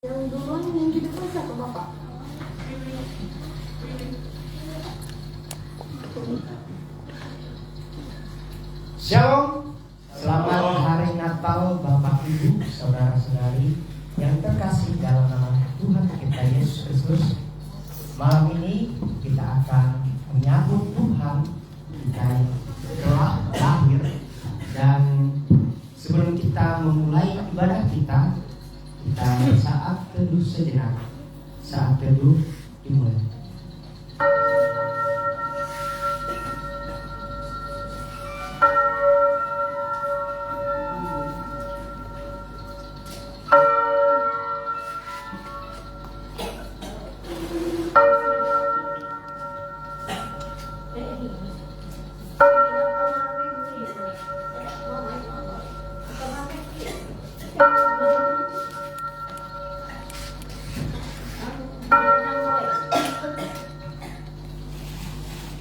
Yang duluan yang di depan siapa Bapak? Shalom, selamat hari Natal Bapak Ibu, saudara-saudari yang terkasih dalam nama Tuhan kita Yesus Kristus. Malam ini kita akan menyambut Tuhan kita yang telah lahir. Dan sebelum kita memulai ibadah kita saat teduh sejenak. Saat teduh dimulai.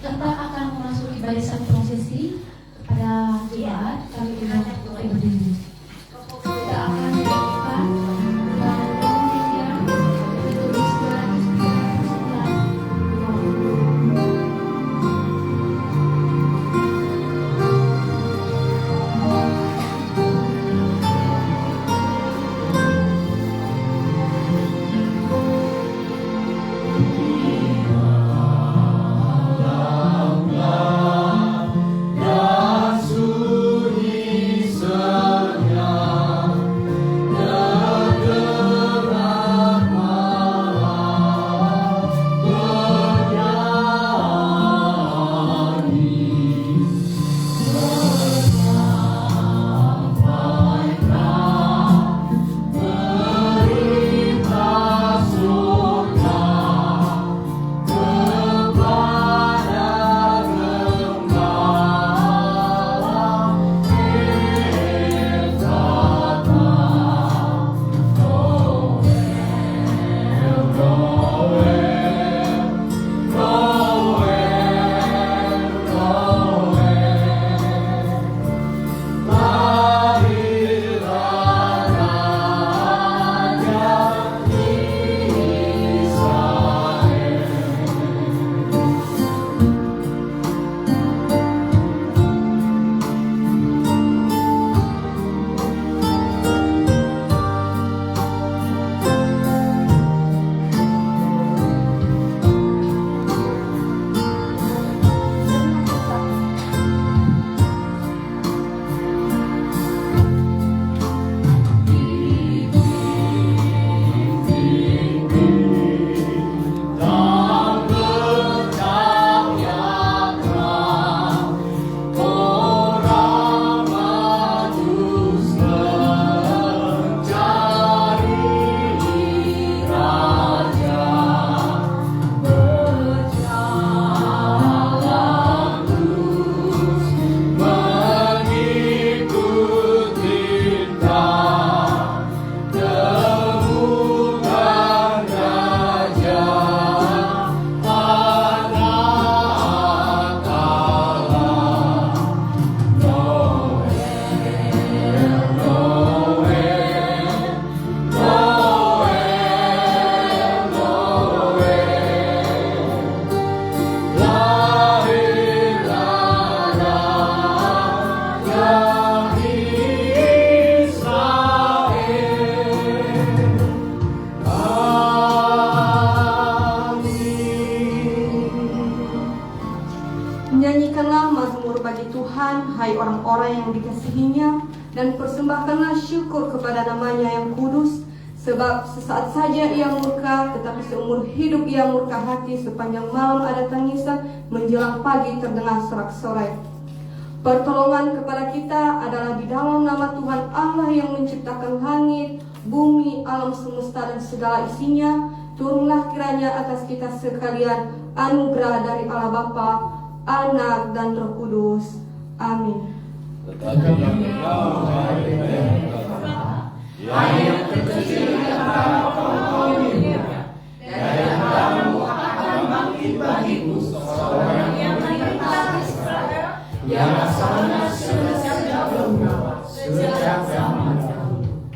Kita akan memasuki barisan prosesi pada jemaat. Kami undang untuk berdiri. Kita akan menyanyikan Indonesia ditulis 'Amin. Nyanyikanlah mazmur bagi Tuhan, hai orang-orang yang dikasihinya, dan persembahkanlah syukur kepada namanya yang kudus. Sebab sesaat saja ia murka, tetapi seumur hidup ia murka hati. Sepanjang malam ada tangisan, menjelang pagi terdengar sorak-sorai. Pertolongan kepada kita adalah di dalam nama Tuhan Allah yang menciptakan langit, bumi, alam semesta dan segala isinya. Turunlah kiranya atas kita sekalian anugerah dari Allah Bapa, Anak dan Roh Kudus. Amin. Yang terkecil di antara kaum dunia, dan kamu akan bangkit bagiku seorang yang menentang Israel, yang asalnya sejak dahulu, sejak zaman dahulu.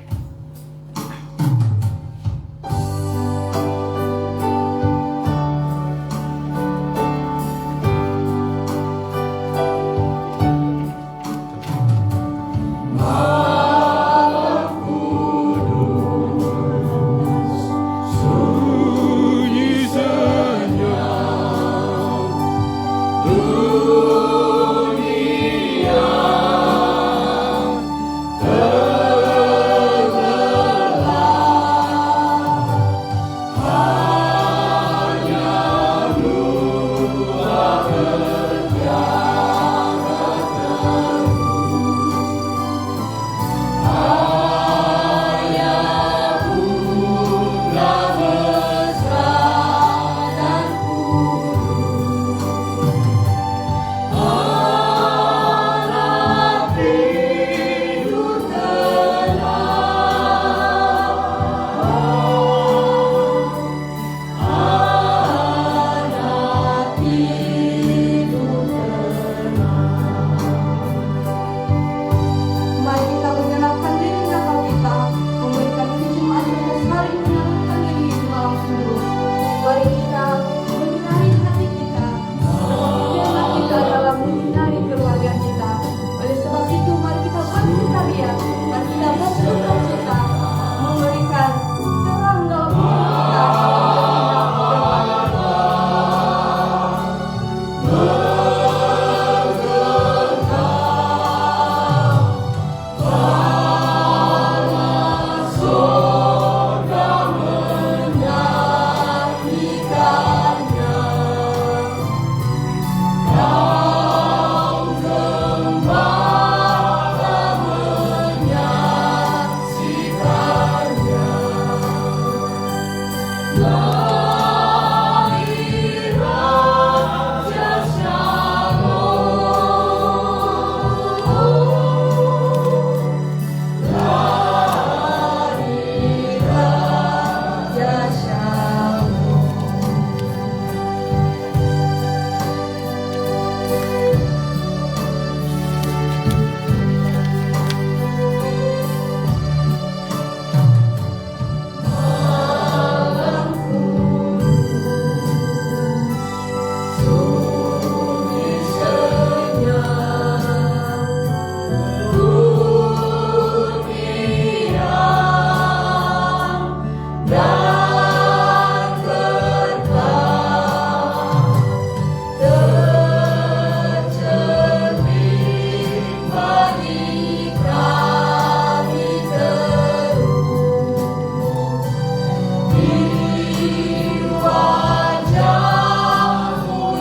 dan kekal, tercermin bagi kami terus di wajah-Mu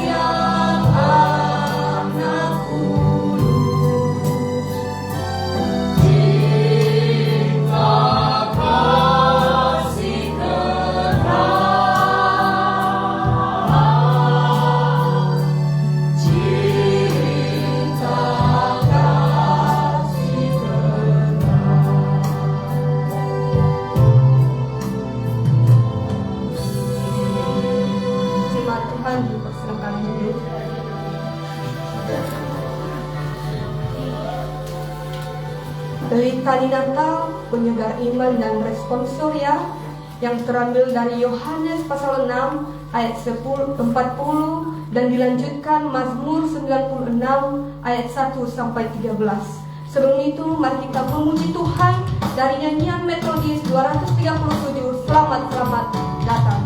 yang anak kudus. Cinta kasih kenal, cinta kasih kenal. Jemaat Tuhan dipersilakan duduk. Dari tadi Natal, penyegar iman dan responsoria yang terambil dari Yohanes pasal 6 ayat 40 dan dilanjutkan Mazmur 96 ayat 1 sampai 13. Sebelum itu, mari kita memuji Tuhan dari nyanyian Metodis 237. Selamat datang.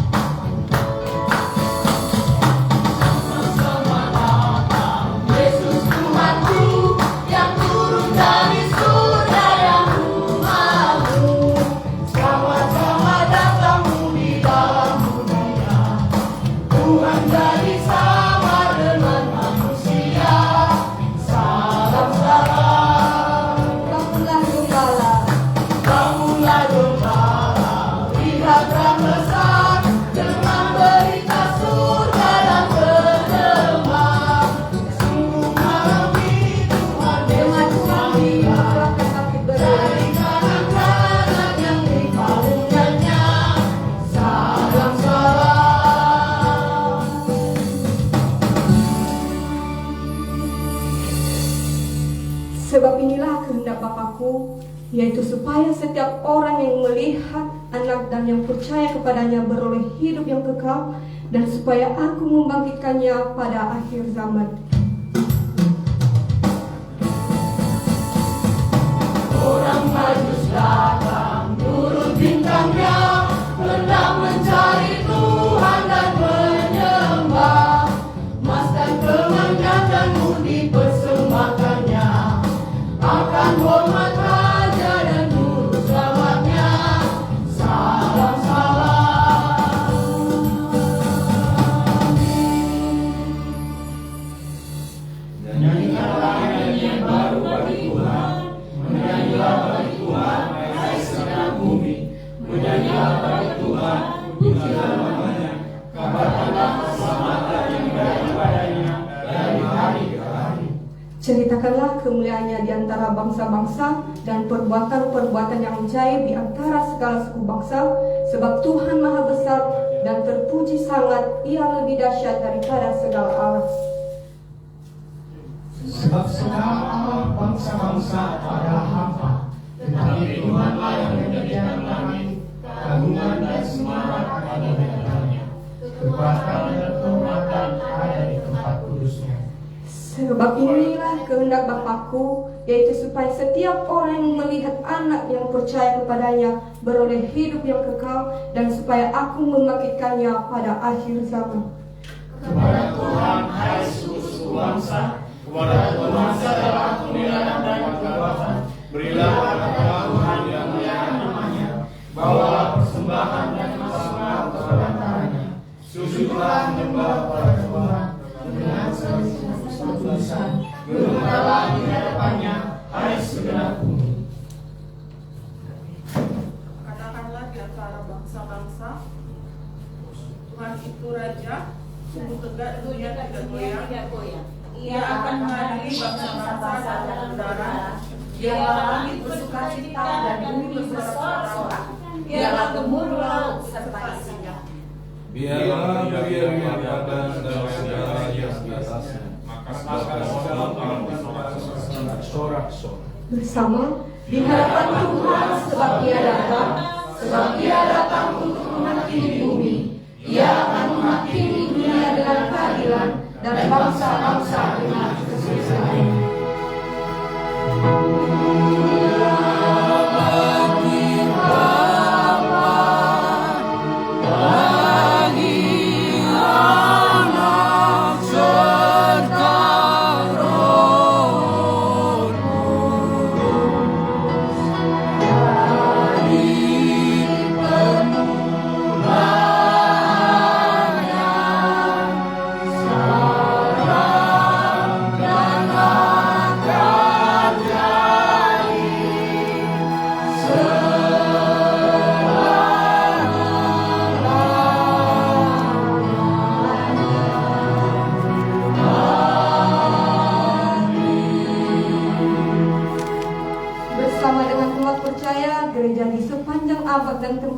Yesus Tuhanku yang turun dari surga yang rumahmu. Selamat datangmu di dalam dunia. Tuhan jadi sama dengan manusia. Salam salam. Bangunlah gembala. Bangunlah gembala, lihat terang besar dengan berita surga dan berdemar. Sungguh malam ini Tuhan Dengan Yesus Tuhan melihat dipersilakan sakit berat. dari kanan-kanan yang dipalungannya. Salam salam. Sebab inilah kehendak Bapakku, yaitu supaya setiap orang yang melihat anak dan yang percaya kepadanya beroleh hidup yang kekal, dan supaya aku membangkitkannya pada akhir zaman. Orang Majus datang, turun bintangnya, hendak mencari Tuhan dan menyembah. Mas dan kemenyan dan mudi persembahkannya, akan hormat Raja dan Juru Selamatnya. Salam salam. Nyanyikanlah nyanyian baru bagi Tuhan. Menyanyilah bagi Tuhan, hai segenap bumi. Menyanyilah bagi Tuhan, pujilah namanya. Kabarkanlah keselamatan yang daripadanya dari hari ke hari. Ceritakanlah kemuliaannya di antara bangsa-bangsa dan perbuatan-perbuatan yang ajaib di antara segala suku bangsa, sebab Tuhan Maha Besar dan terpuji sangat, Ia lebih dahsyat daripada segala Allah. Sebab segala Allah bangsa-bangsa adalah hampa, tetapi Tuhanlah yang menjadikan langit, kagungan dan semarak ada di dalamnya. Kekuatan dan kehormatan ada di tempat kudusnya. Sebab inilah kehendak Bapakku, yaitu supaya setiap orang yang melihat anak yang percaya kepadanya beroleh hidup yang kekal, dan supaya aku membangkitkannya pada akhir zaman. Kepada Tuhan, hai suku-suku bangsa, kepada Tuhan segala kemuliaan dan kekuatan. Berilah kepada Tuhan yang mulia namanya, bawalah persembahan dan masalah kepada tangannya. Sujudlah menyembah kepada Tuhan dengan ketulusan, gemetarlah di hadapannya, hai segenap bumi. Katakanlah di antara bangsa-bangsa, Tuhan itu Raja, sungguh tegak dunia tidak goyang. Ia akan mengadili bangsa-bangsa dalam udara. Dialah langit bersukacita dan bumi bersorak-sorak. Dialah gemuruh laut serta isinya. Biarlah berdirinya badan dan segala yang di atasnya, maka segala orang bersorak-sorak. Bersama di hadapan Tuhan, sebab Ia datang untuk menghakimi bumi. Ia akan menghakimi dunia dengan keadilan dan bangsa-bangsa dengan kesucian. Bagi Bapa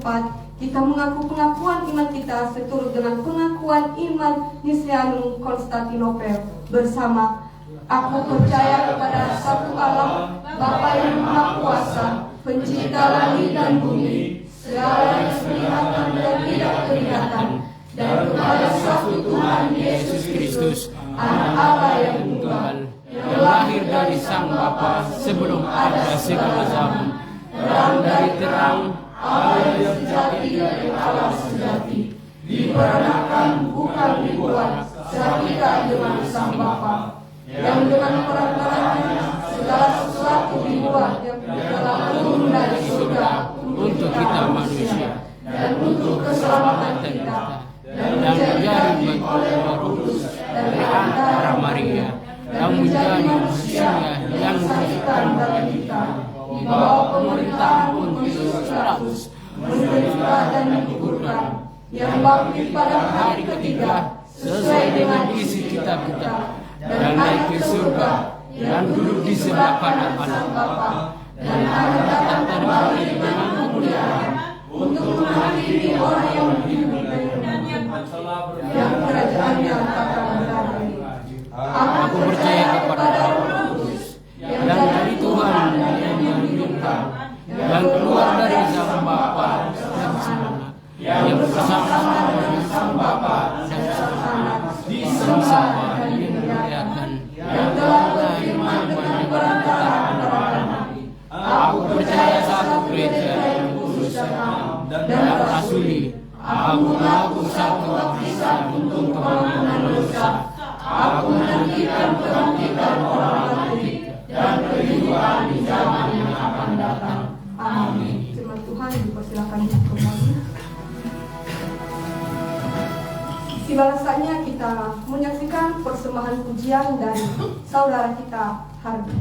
keempat, kita mengaku pengakuan iman kita seturut dengan pengakuan iman Nisrianum Konstantinopel bersama. Aku percaya kepada satu Allah, Bapa yang Maha Kuasa, Pencipta langit dan bumi, segala yang kelihatan dan tidak kelihatan, dan kepada satu Tuhan Yesus Kristus, Anak Allah yang tunggal, yang lahir dari Sang Bapa sebelum ada segala zaman, terang dari terang, Allah yang sejati dari Allah sejati, diperanakan bukan dibuat, seketika dengan Sang Bapa, yang dengan peran-perannya segala sesuatu dibuat yang telah turun dari surga untuk kita manusia dan untuk keselamatan kita, dan menjadi bagi Roh Kudus dari antara Maria, yang menjadi manusia yang dilahirkan dari kita, di bawah pemerintahan Pontius Pilatus, menderita dan dikuburkan, yang bangkit pada hari ketiga sesuai dengan isi kitab-kitab, dan naik ke surga, dan duduk di sebelah kanan Allah Bapa, dan akan datang kembali dengan kemuliaan untuk menghakimi orang yang hidup dan yang kerajaannya takkan berakhir. Aku percaya kepada Roh Kudus, yang dari Tuhan yang mengirimkan, yang keluar dari Sang Bapa dan Sang Anak, yang bersama-sama dengan Sang Bapa dan Sang Anak, disembah dan dimuliakan, yang telah berfirman dengan perantara para nabi. Aku percaya satu gereja yang kudus dan rasuli. Aku mengaku satu baptisan untuk pengampunan dosa. Aku menantikan kebangkitan orang mati dan kehidupan di zaman yang akan datang. Amin. Firman Tuhan, dipersilakan kembali. Di balasannya kita menyaksikan persembahan pujian dari saudara kita Hardi.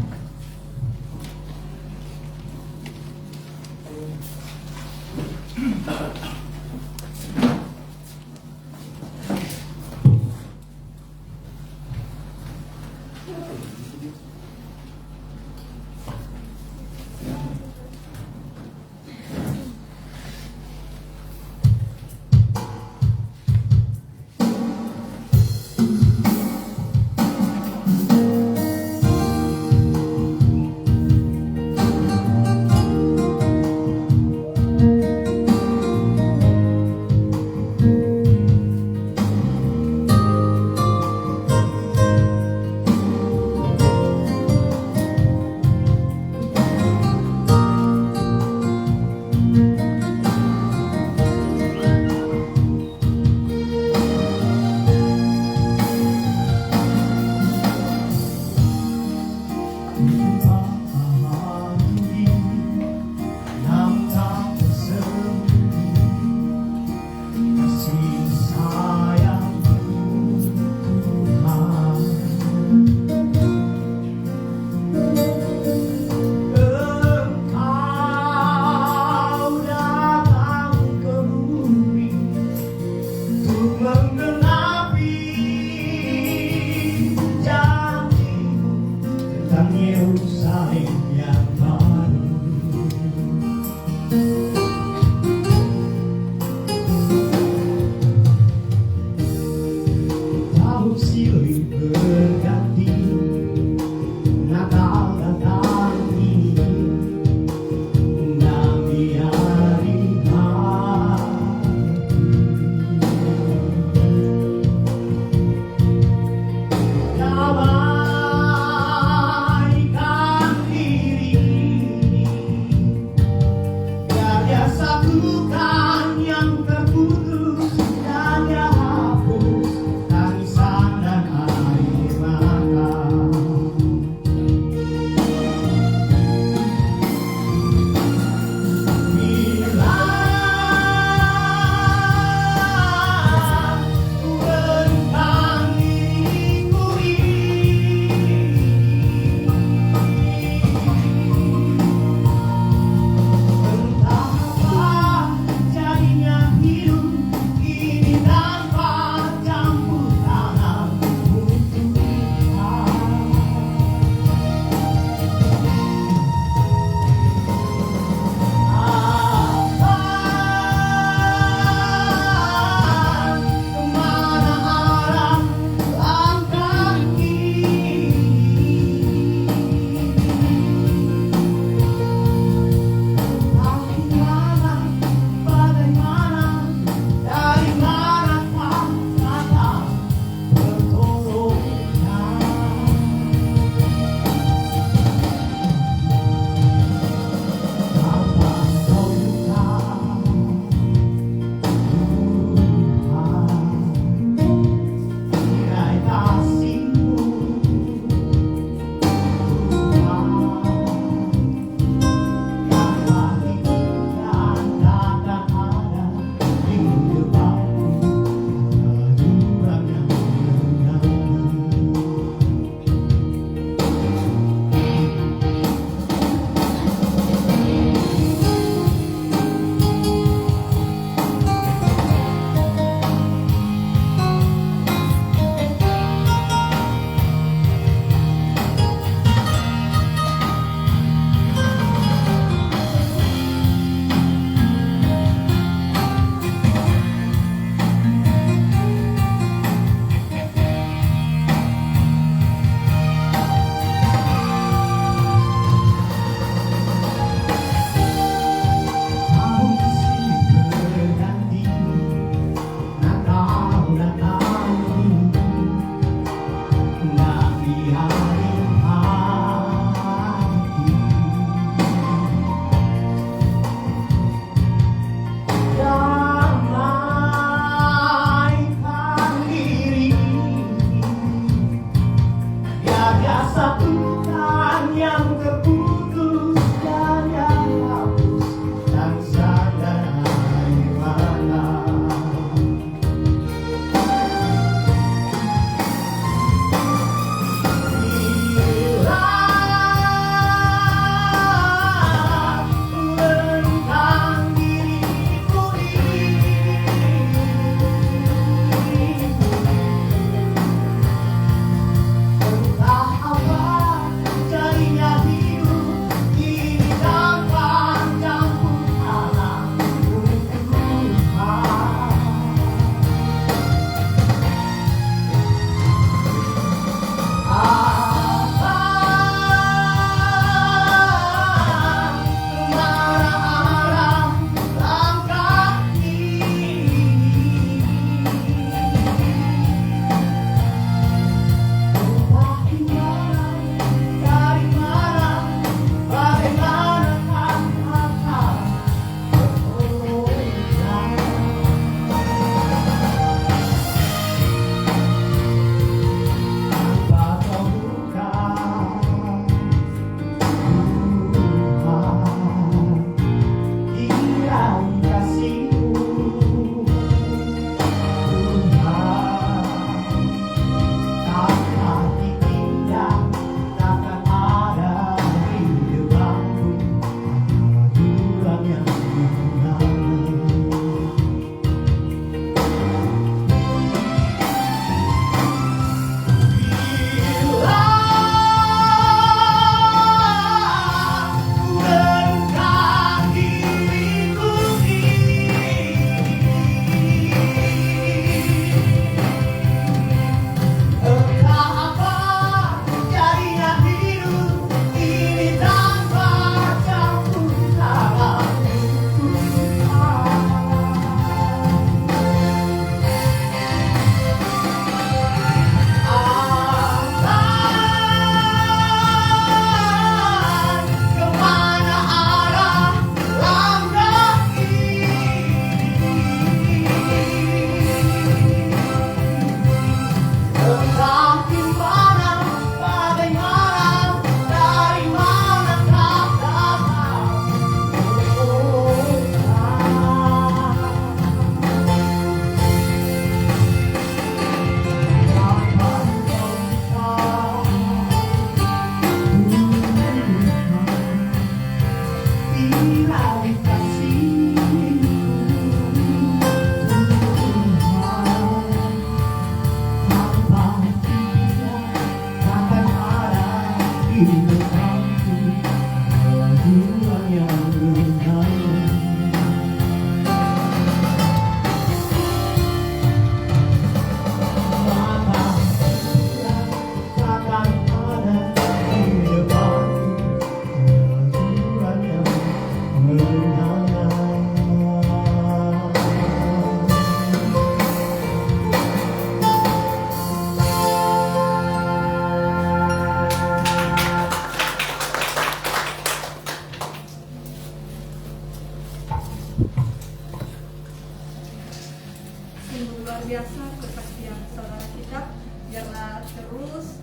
sungguh luar biasa kepastian saudara kita. Biarlah terus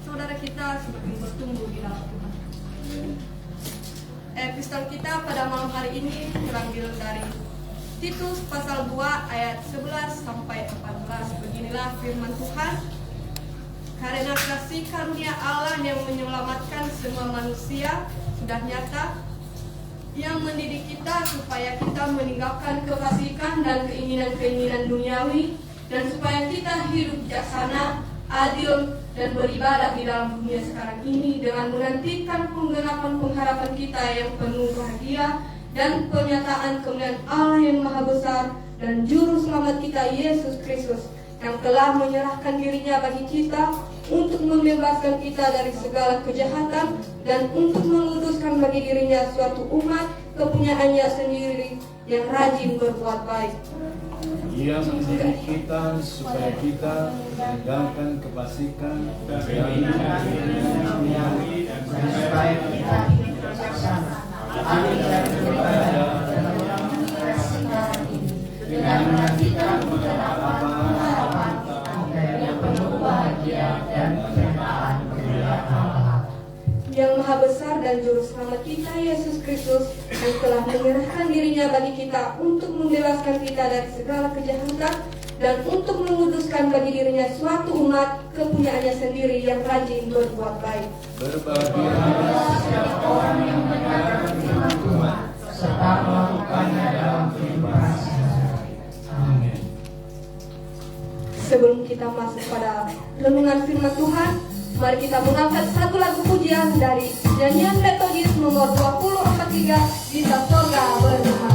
saudara kita semakin bertumbuh di dalam Tuhan. Episode kita pada malam hari ini terambil dari Titus pasal 2 ayat 11 sampai 14. Beginilah firman Tuhan. Karena kasih karunia Allah yang menyelamatkan semua manusia sudah nyata, yang mendidik kita supaya kita meninggalkan kefasikan dan keinginan-keinginan duniawi, dan supaya kita hidup bijaksana, adil, dan beribadah di dalam dunia sekarang ini dengan menantikan penggenapan pengharapan kita yang penuh bahagia dan penyataan kemuliaan Allah yang maha besar dan juru selamat kita Yesus Kristus yang telah menyerahkan dirinya bagi kita untuk membebaskan kita dari segala kejahatan dan untuk menguduskan bagi dirinya suatu umat kepunyaannya sendiri yang rajin berbuat baik. Ia mendidik kita supaya kita meninggalkan kefasikan dan duniawi dan supaya kita hidup bijaksana, adil dan beribadah dalam sekarang ini dengan menantikan pengharapan kita yang penuh bahagia dan penyataan kemuliaan Allah yang maha besar dan juru selamat kita Yesus Kristus yang telah menyerahkan dirinya bagi kita untuk membebaskan kita dari segala kejahatan dan untuk menguduskan bagi dirinya suatu umat kepunyaannya sendiri yang rajin berbuat baik. berbahagia setiap orang yang mendengarkan firman Tuhan serta melakukannya dalam kehidupan sehari-hari. Amin. Sebelum kita masuk pada renungan firman Tuhan, mari kita mengangkat satu lagu pujian dari nyanyian metodis nomor 2043, Bisa Sorga Bernama.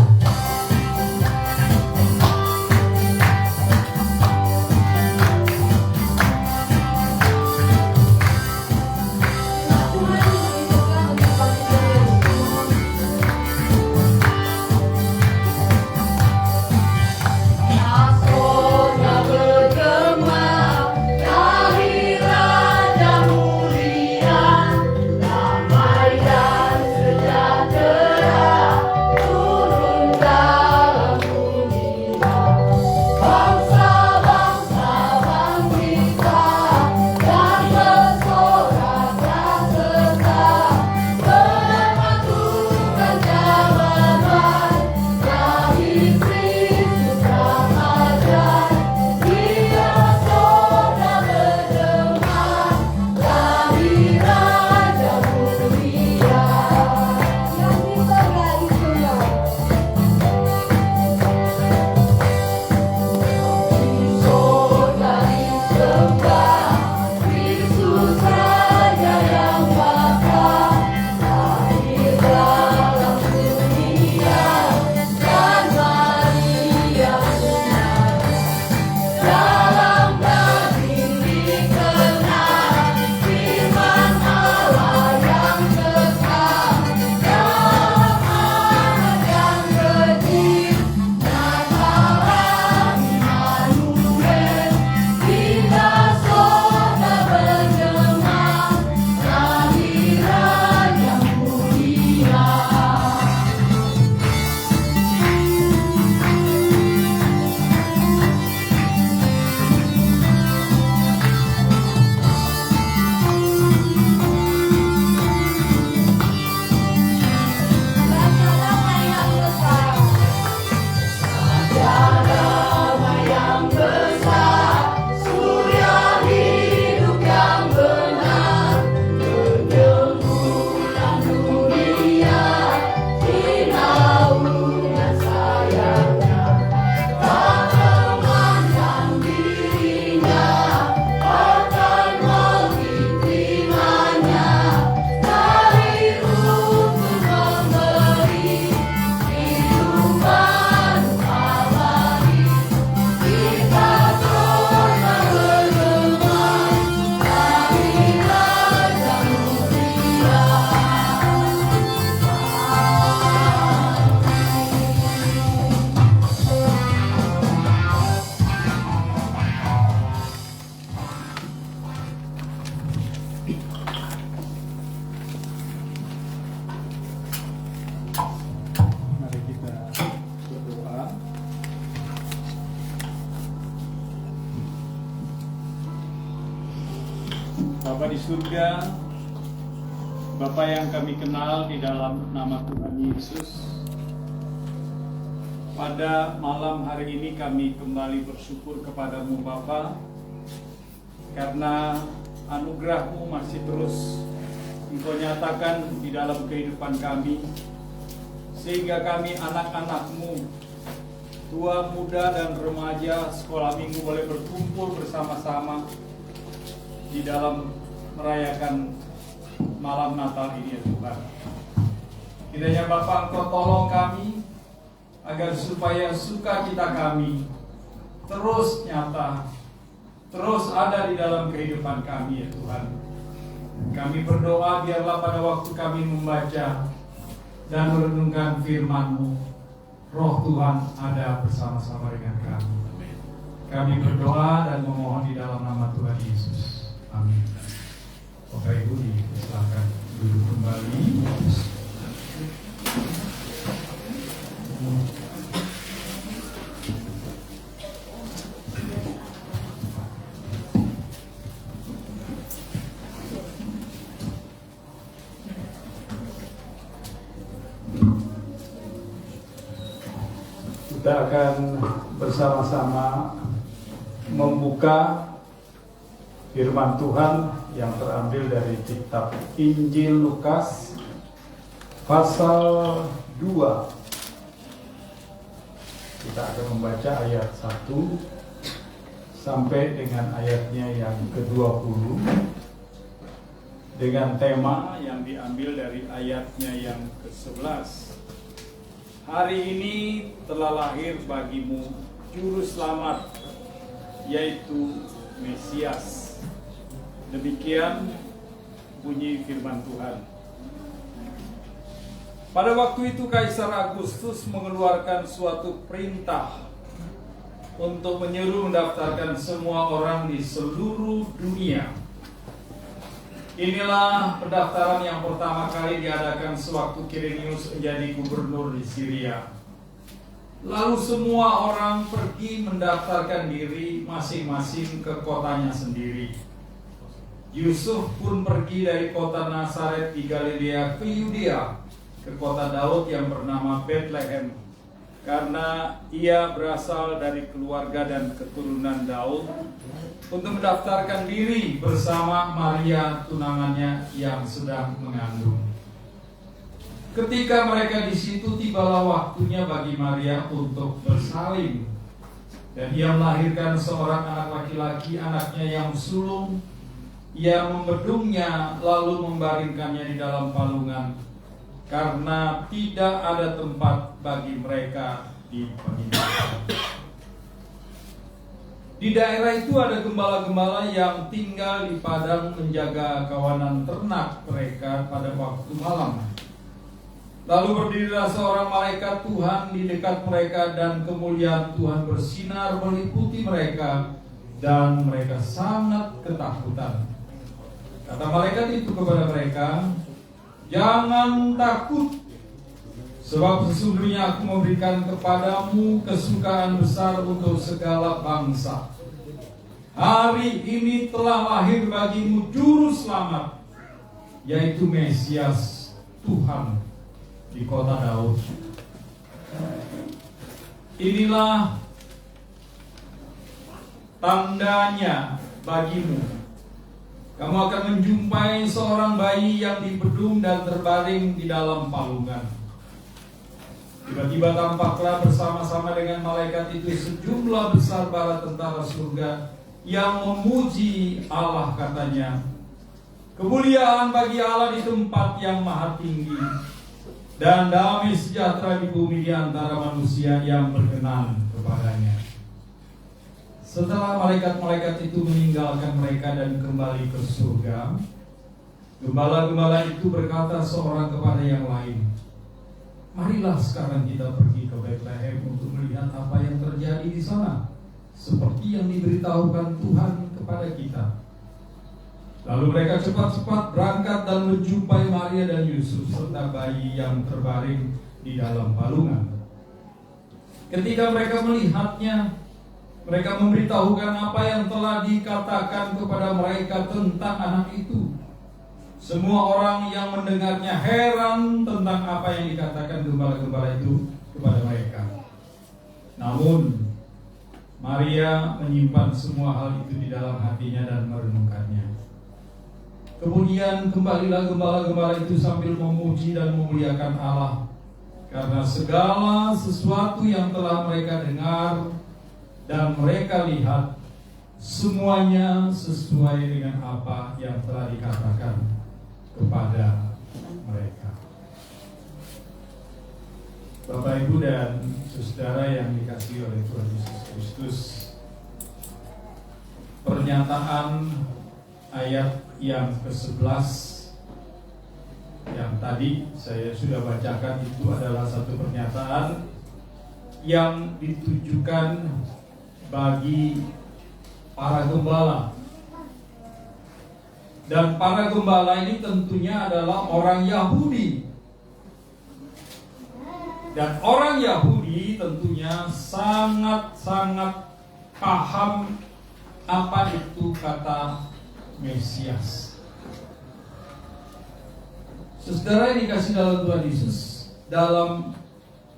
Damai dan sejahtera turun Bapa di surga, Bapa yang kami kenal di dalam nama Tuhan Yesus, pada malam hari ini kami kembali bersyukur kepadamu Bapa, karena anugerah-Mu masih terus Engkau nyatakan di dalam kehidupan kami, sehingga kami anak-anak-Mu, tua, muda, dan remaja sekolah minggu boleh berkumpul bersama-sama di dalam merayakan malam Natal ini ya Tuhan. Kiranya Bapa Engkau tolong kami agar supaya sukacita kami terus nyata, terus ada di dalam kehidupan kami ya Tuhan. Kami berdoa biarlah pada waktu kami membaca dan merenungkan firman-Mu, Roh Tuhan ada bersama-sama dengan kami. Kami berdoa dan memohon di dalam nama Tuhan Yesus. Amin. Bapak Ibu dipersilakan duduk kembali. Kita akan bersama-sama membuka firman Tuhan yang terambil dari kitab Injil Lukas pasal 2. Kita akan membaca ayat 1 sampai dengan ayatnya yang ke-20 dengan tema yang diambil dari ayatnya yang ke-11. Hari ini telah lahir bagimu juru selamat, yaitu Mesias. Demikian bunyi firman Tuhan. Pada waktu itu Kaisar Agustus mengeluarkan suatu perintah untuk menyuruh mendaftarkan semua orang di seluruh dunia. Inilah pendaftaran yang pertama kali diadakan sewaktu Quirinius menjadi gubernur di Syria. Lalu semua orang pergi mendaftarkan diri masing-masing ke kotanya sendiri. Yusuf pun pergi dari kota Nazaret di Galilea ke Yudea, ke kota Daud yang bernama Bethlehem, karena ia berasal dari keluarga dan keturunan Daud, untuk mendaftarkan diri bersama Maria tunangannya yang sedang mengandung. Ketika mereka di situ, tibalah waktunya bagi Maria untuk bersalin, dan ia melahirkan seorang anak laki-laki, anaknya yang sulung. Ia membedungnya lalu membaringkannya di dalam palungan, karena tidak ada tempat bagi mereka di penginapan. Di daerah itu ada gembala-gembala yang tinggal di padang menjaga kawanan ternak mereka pada waktu malam. Lalu berdirilah seorang malaikat Tuhan di dekat mereka, dan kemuliaan Tuhan bersinar meliputi mereka, dan mereka sangat ketakutan. Kata malaikat itu kepada mereka, "Jangan takut, sebab sesungguhnya aku memberikan kepadamu kesukaan besar untuk segala bangsa. Hari ini telah lahir bagimu juru selamat, yaitu Mesias, Tuhan, di kota Daud. Inilah tandanya bagimu. Kamu akan menjumpai seorang bayi yang dibedung dan terbaring di dalam palungan." Tiba-tiba tampaklah bersama-sama dengan malaikat itu sejumlah besar bala tentara surga yang memuji Allah, katanya, "Kemuliaan bagi Allah di tempat yang maha tinggi, dan damai sejahtera di bumi di antara manusia yang berkenan kepadanya." Setelah malaikat-malaikat itu meninggalkan mereka dan kembali ke surga, gembala-gembala itu berkata seorang kepada yang lain, "Marilah sekarang kita pergi ke Bethlehem untuk melihat apa yang terjadi di sana, seperti yang diberitahukan Tuhan kepada kita." Lalu mereka cepat-cepat berangkat dan menjumpai Maria dan Yusuf serta bayi yang terbaring di dalam palungan. Ketika mereka melihatnya, Mereka memberitahukan apa yang telah dikatakan kepada mereka tentang anak itu. Semua orang yang mendengarnya heran tentang apa yang dikatakan gembala-gembala itu kepada mereka. Namun Maria menyimpan semua hal itu di dalam hatinya dan merenungkannya. Kemudian kembalilah gembala-gembala itu sambil memuji dan memuliakan Allah, karena segala sesuatu yang telah mereka dengar dan mereka lihat, semuanya sesuai dengan apa yang telah dikatakan kepada mereka. Bapak, Ibu, dan saudara yang dikasihi oleh Tuhan Yesus Kristus, pernyataan ayat yang ke-11 yang tadi saya sudah bacakan itu adalah satu pernyataan yang ditujukan bagi para gembala. Dan para gembala ini tentunya adalah orang Yahudi. Dan orang Yahudi tentunya sangat-sangat paham apa itu kata Mesias. Saudara yang dikasih dalam Tuhan Yesus, dalam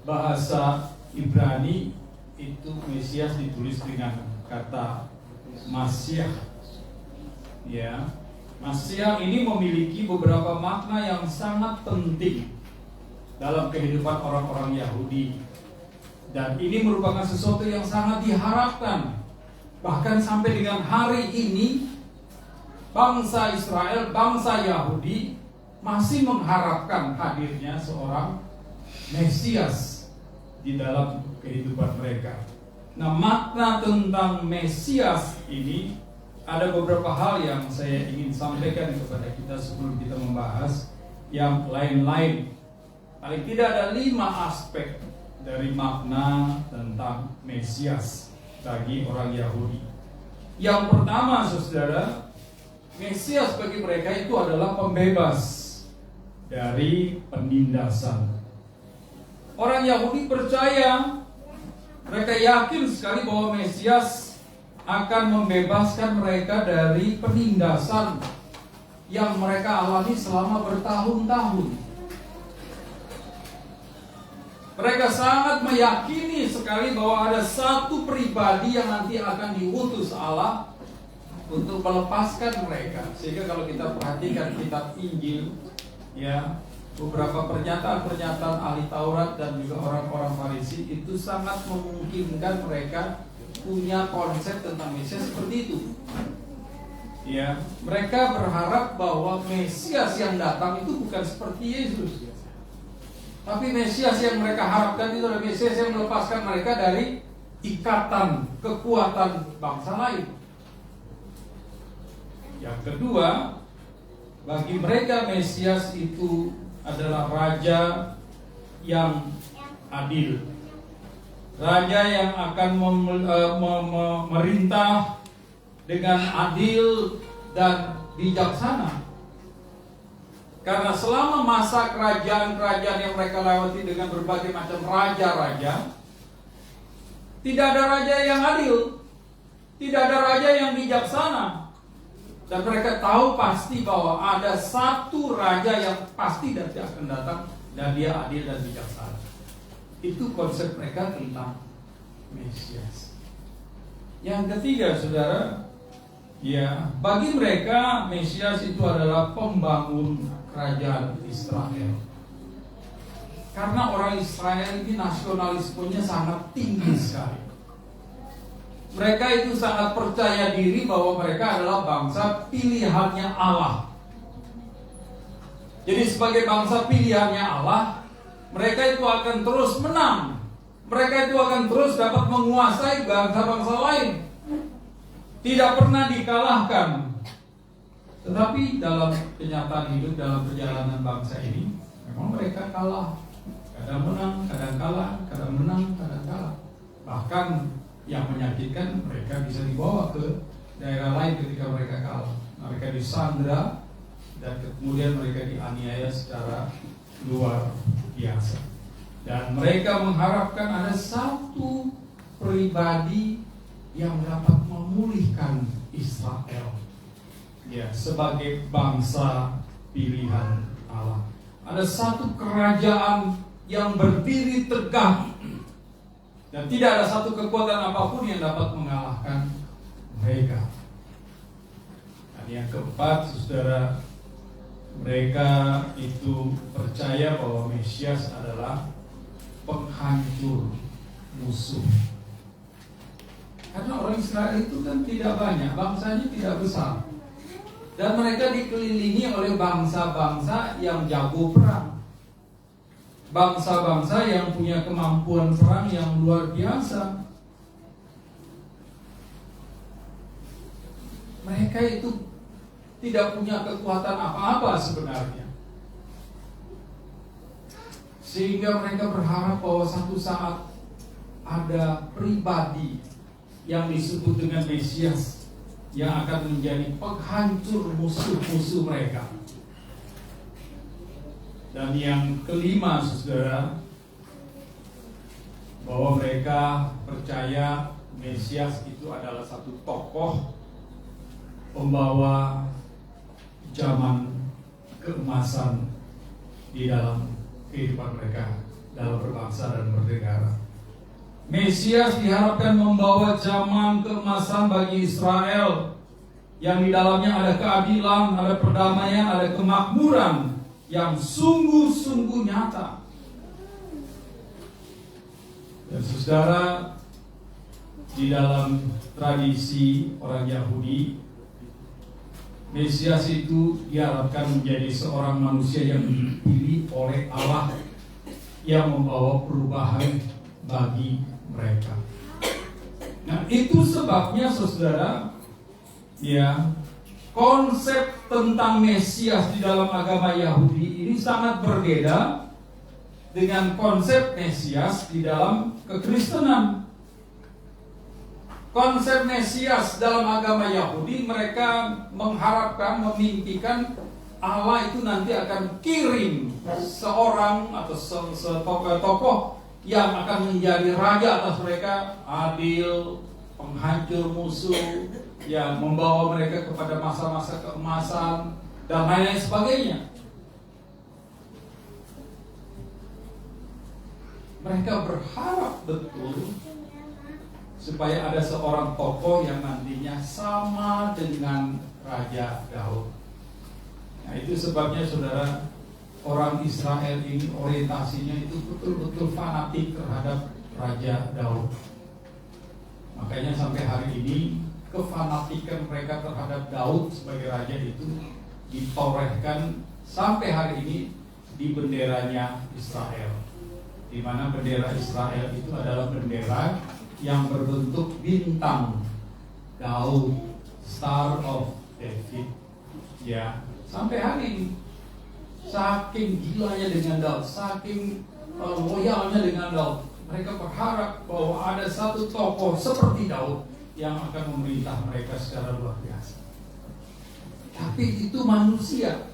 bahasa Ibrani itu Mesias ditulis dengan kata Masiah. Ya, Masiah ini memiliki beberapa makna yang sangat penting dalam kehidupan orang-orang Yahudi. Dan ini merupakan sesuatu yang sangat diharapkan. Bahkan sampai dengan hari ini, bangsa Israel, bangsa Yahudi masih mengharapkan hadirnya seorang Mesias di dalam kehidupan mereka. Nah, makna tentang Mesias ini ada beberapa hal yang saya ingin sampaikan kepada kita sebelum kita membahas yang lain-lain. Paling tidak ada 5 aspek dari makna tentang Mesias bagi orang Yahudi. Yang pertama, saudara, Mesias bagi mereka itu adalah pembebas dari penindasan. Orang Yahudi percaya, mereka yakin sekali bahwa Mesias akan membebaskan mereka dari penindasan yang mereka alami selama bertahun-tahun. Mereka sangat meyakini sekali bahwa ada satu pribadi yang nanti akan diutus Allah untuk melepaskan mereka. Sehingga kalau kita perhatikan kitab Injil, ya, beberapa pernyataan-pernyataan ahli Taurat dan juga orang-orang Farisi itu sangat memungkinkan mereka punya konsep tentang Mesias seperti itu. Ya, mereka berharap bahwa Mesias yang datang itu bukan seperti Yesus. Tapi Mesias yang mereka harapkan itu adalah Mesias yang melepaskan mereka dari ikatan kekuatan bangsa lain. Yang kedua, bagi mereka Mesias itu adalah raja yang adil. Raja yang akan memerintah dengan adil dan bijaksana. Karena selama masa kerajaan-kerajaan yang mereka lewati dengan berbagai macam raja-raja, tidak ada raja yang adil, tidak ada raja yang bijaksana. Dan mereka tahu pasti bahwa ada satu raja yang pasti nanti akan datang dan dia adil dan bijaksana. Itu konsep mereka tentang Mesias. Yang ketiga, saudara, ya, bagi mereka Mesias itu adalah pembangun kerajaan Israel. Karena orang Israel ini nasionalismenya sangat tinggi sekali. Mereka itu sangat percaya diri bahwa mereka adalah bangsa pilihannya Allah. Jadi sebagai bangsa pilihannya Allah, mereka itu akan terus menang. Mereka itu akan terus dapat menguasai bangsa-bangsa lain. Tidak pernah dikalahkan. Tetapi dalam kenyataan hidup, dalam perjalanan bangsa ini, memang mereka kalah. Kadang menang, kadang kalah, kadang menang, kadang kalah. Bahkan yang menyakitkan, mereka bisa dibawa ke daerah lain ketika mereka kalah. Mereka disandra dan kemudian mereka dianiaya secara luar biasa. Dan mereka mengharapkan ada satu pribadi yang dapat memulihkan Israel ya sebagai bangsa pilihan Allah. Ada satu kerajaan yang berdiri tegak dan tidak ada satu kekuatan apapun yang dapat mengalahkan mereka. Dan yang keempat, saudara, mereka itu percaya bahwa Mesias adalah penghancur musuh. Karena orang Israel itu kan tidak banyak, bangsanya tidak besar. Dan mereka dikelilingi oleh bangsa-bangsa yang jago perang. Bangsa-bangsa yang punya kemampuan perang yang luar biasa. Mereka itu tidak punya kekuatan apa-apa sebenarnya. Sehingga mereka berharap bahwa satu saat ada pribadi yang disebut dengan Mesias yang akan menjadi penghancur musuh-musuh mereka. Dan yang kelima, saudara, bahwa mereka percaya Mesias itu adalah satu tokoh pembawa zaman keemasan di dalam kehidupan mereka dalam berbangsa dan bernegara. Mesias diharapkan membawa zaman keemasan bagi Israel yang di dalamnya ada keadilan, ada perdamaian, ada kemakmuran yang sungguh-sungguh nyata. Dan saudara, di dalam tradisi orang Yahudi, Mesias itu diharapkan menjadi seorang manusia yang dipilih oleh Allah yang membawa perubahan bagi mereka. Nah, itu sebabnya saudara, ya, konsep tentang Mesias di dalam agama Yahudi ini sangat berbeda dengan konsep Mesias di dalam kekristenan. Konsep Mesias dalam agama Yahudi, mereka mengharapkan, memimpikan Allah itu nanti akan kirim seorang atau setokoh-tokoh yang akan menjadi raja atas mereka, adil, penghancur musuh, yang membawa mereka kepada masa-masa keemasan dan lain-lain sebagainya. Mereka berharap betul supaya ada seorang tokoh yang nantinya sama dengan Raja Daud. Nah, itu sebabnya saudara, orang Israel ini orientasinya itu betul-betul fanatik terhadap Raja Daud. Makanya sampai hari ini kefanatikan mereka terhadap Daud sebagai raja itu ditorehkan sampai hari ini di benderanya Israel, di mana bendera Israel itu adalah bendera yang berbentuk bintang Daud, Star of David. Ya, sampai hari ini saking gilanya dengan Daud, saking loyalnya dengan Daud, mereka berharap bahwa ada satu tokoh seperti Daud yang akan memerintah mereka secara luar biasa. Tapi itu manusia.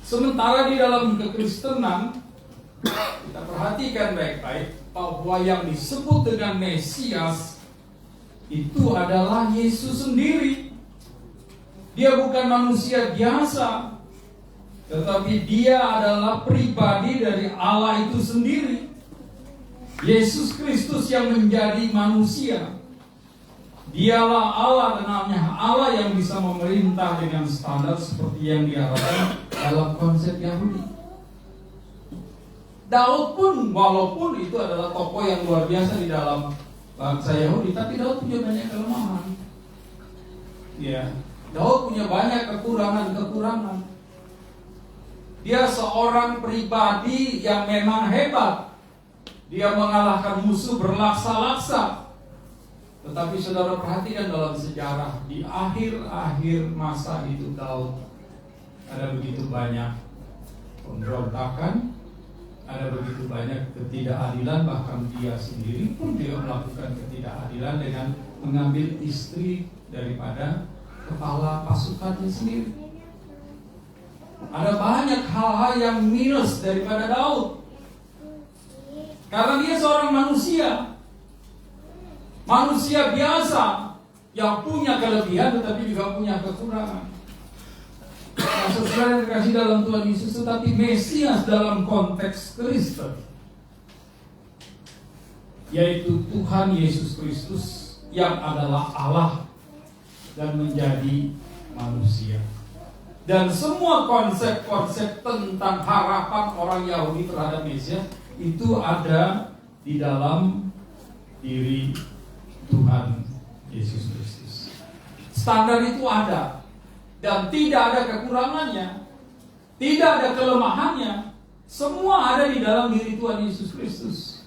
Sementara di dalam kekristenan, kita perhatikan baik-baik bahwa yang disebut dengan Mesias itu adalah Yesus sendiri. Dia bukan manusia biasa, tetapi dia adalah pribadi dari Allah itu sendiri. Yesus Kristus yang menjadi manusia. Dialah Allah dan namanya Allah yang bisa memerintah dengan standar seperti yang diharapkan dalam konsep Yahudi. Daud pun, walaupun itu adalah tokoh yang luar biasa di dalam bangsa Yahudi, tapi Daud punya banyak kelemahan. Ya, Daud punya banyak kekurangan-kekurangan. Dia seorang pribadi yang memang hebat. Dia mengalahkan musuh berlaksa-laksa. Tetapi saudara perhatikan dalam sejarah, di akhir-akhir masa hidup Daud, ada begitu banyak pemberontakan, ada begitu banyak ketidakadilan, bahkan dia sendiri pun dia melakukan ketidakadilan dengan mengambil istri daripada kepala pasukannya sendiri. Ada banyak hal-hal yang minus daripada Daud, karena dia seorang manusia. Manusia biasa yang punya kelebihan tetapi juga punya kekurangan. Nah, saudara yang dikasih dalam Tuhan Yesus, tetapi Mesias dalam konteks Kristen, yaitu Tuhan Yesus Kristus yang adalah Allah dan menjadi manusia. Dan semua konsep-konsep tentang harapan orang Yahudi terhadap Mesias itu ada di dalam diri Tuhan Yesus Kristus. Standar itu ada dan tidak ada kekurangannya, tidak ada kelemahannya. Semua ada di dalam diri Tuhan Yesus Kristus.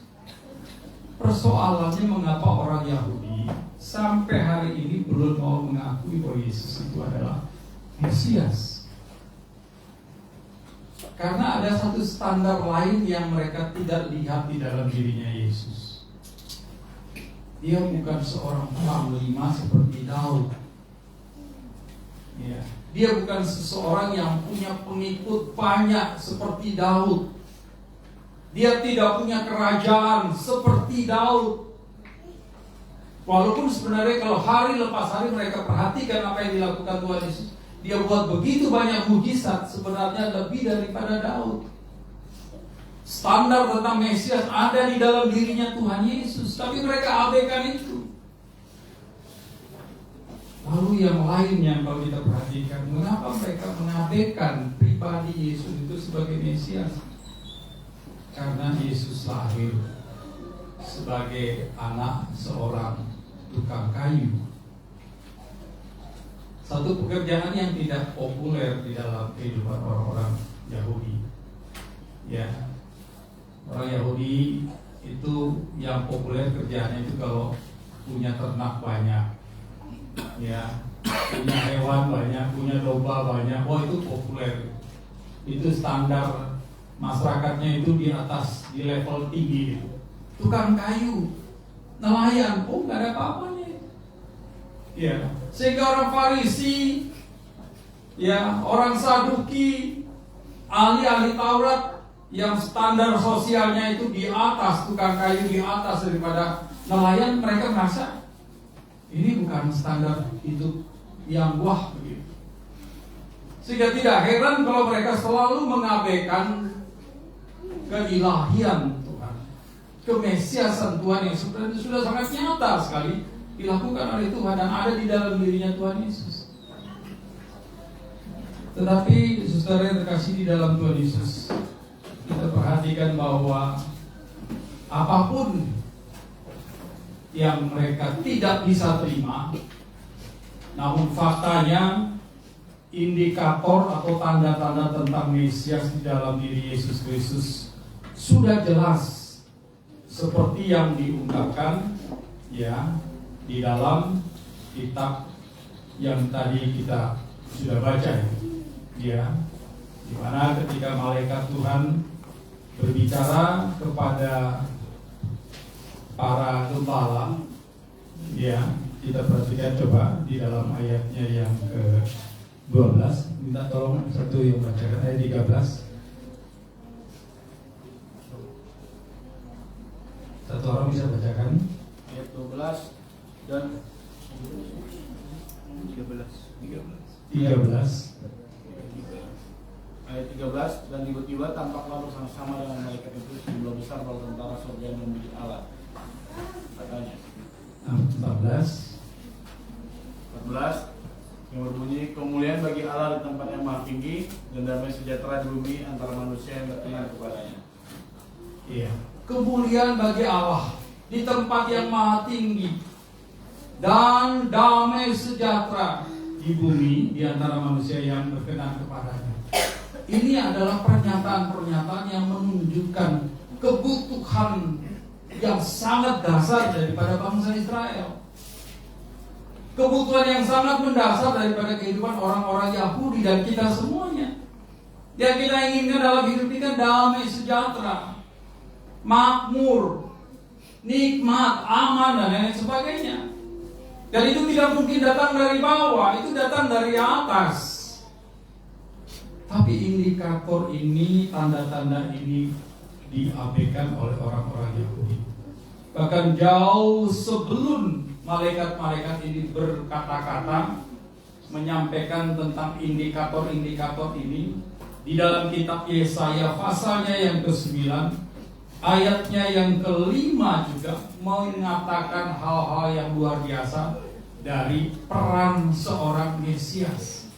Persoalannya mengapa orang Yahudi sampai hari ini belum mau mengakui bahwa Yesus itu adalah Mesias. Karena ada satu standar lain yang mereka tidak lihat di dalam dirinya Yesus. Dia bukan seorang panglima seperti Daud. Ya. Dia bukan seseorang yang punya pengikut banyak seperti Daud. Dia tidak punya kerajaan seperti Daud. Walaupun sebenarnya kalau hari lepas hari mereka perhatikan apa yang dilakukan Tuhan Yesus, dia buat begitu banyak mujizat, sebenarnya lebih daripada Daud. Standar tentang Mesias ada di dalam dirinya Tuhan Yesus, tapi mereka abaikan itu. Lalu yang lainnya kalau kita perhatikan, mengapa mereka mengabaikan pribadi Yesus itu sebagai Mesias? Karena Yesus lahir sebagai anak seorang tukang kayu. Satu pekerjaan yang tidak populer di dalam kehidupan orang-orang Yahudi. Ya. Orang Yahudi itu yang populer kerjaannya itu kalau punya ternak banyak, ya, punya hewan banyak, punya domba banyak, wah itu populer. Itu standar masyarakatnya itu di atas, di level tinggi itu. Tukang kayu, nelayan, oh nggak ada apa-apanya. Ya, sehingga orang Farisi, ya, orang Saduki, ahli-ahli Taurat yang standar sosialnya itu di atas, tukang kayu di atas daripada nelayan, mereka merasa ini bukan standar hidup yang wah begitu. Sehingga tidak heran kalau mereka selalu mengabaikan keilahian Tuhan, kemesiasan Tuhan yang sebenarnya sudah sangat nyata sekali dilakukan oleh Tuhan dan ada di dalam dirinya Tuhan Yesus. Tetapi saudara yang terkasih di dalam Tuhan Yesus, kita perhatikan bahwa apapun yang mereka tidak bisa terima, namun faktanya indikator atau tanda-tanda tentang Mesias di dalam diri Yesus Kristus sudah jelas seperti yang diungkapkan ya di dalam kitab yang tadi kita sudah baca ya, di mana ketika malaikat Tuhan berbicara kepada para gembala, ya kita perhatikan coba di dalam ayatnya yang ke-12. Minta tolong satu yang bacakan ayat 13. Satu orang bisa bacakan ayat 12 dan 13. Ayat 13, dan tiba-tiba tampaklah bersama-sama dengan malaikat itu sejumlah besar bala tentara surga yang memuji Allah. Katanya 14 yang berbunyi, kemuliaan bagi Allah di tempat yang maha tinggi dan damai sejahtera di bumi antara manusia yang berkenan kepadanya. Iya, kemuliaan bagi Allah di tempat yang maha tinggi dan damai sejahtera di bumi di antara manusia yang berkenan kepadanya. Ini adalah pernyataan-pernyataan yang menunjukkan kebutuhan yang sangat dasar daripada bangsa Israel. Kebutuhan yang sangat mendasar daripada kehidupan orang-orang Yahudi dan kita semuanya. Yang kita inginkan dalam hidup kita damai sejahtera, makmur, nikmat, aman dan lain sebagainya. Dan itu tidak mungkin datang dari bawah, itu datang dari atas. Tapi indikator ini, tanda-tanda ini diabaikan oleh orang-orang Yahudi. Bahkan jauh sebelum malaikat-malaikat ini berkata-kata menyampaikan tentang indikator-indikator ini, di dalam kitab Yesaya pasalnya yang ke-9 ayatnya yang ke-5 juga mengatakan hal-hal yang luar biasa dari peran seorang Mesias.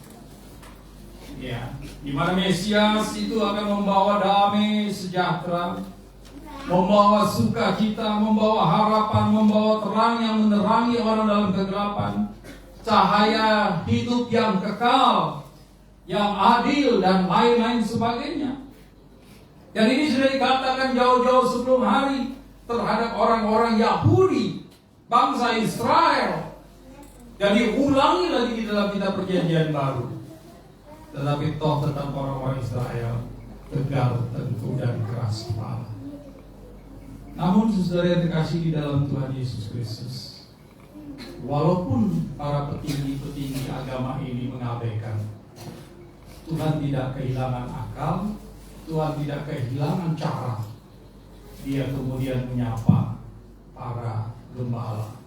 Ya, di mana Mesias itu akan membawa damai sejahtera, membawa sukacita, membawa harapan, membawa terang yang menerangi orang dalam kegelapan, cahaya hidup yang kekal, yang adil, dan lain-lain sebagainya. Dan ini sudah dikatakan jauh-jauh sebelum hari terhadap orang-orang Yahudi, bangsa Israel, dan diulangi lagi di dalam kitab Perjanjian Baru. Tetapi toh tetap orang-orang Israel tegar, teguh, dan keras kepala. Namun saudara yang dikasihi di dalam Tuhan Yesus Kristus, walaupun para petinggi-petinggi agama ini mengabaikan, Tuhan tidak kehilangan akal, Tuhan tidak kehilangan cara. Dia kemudian menyapa para gembala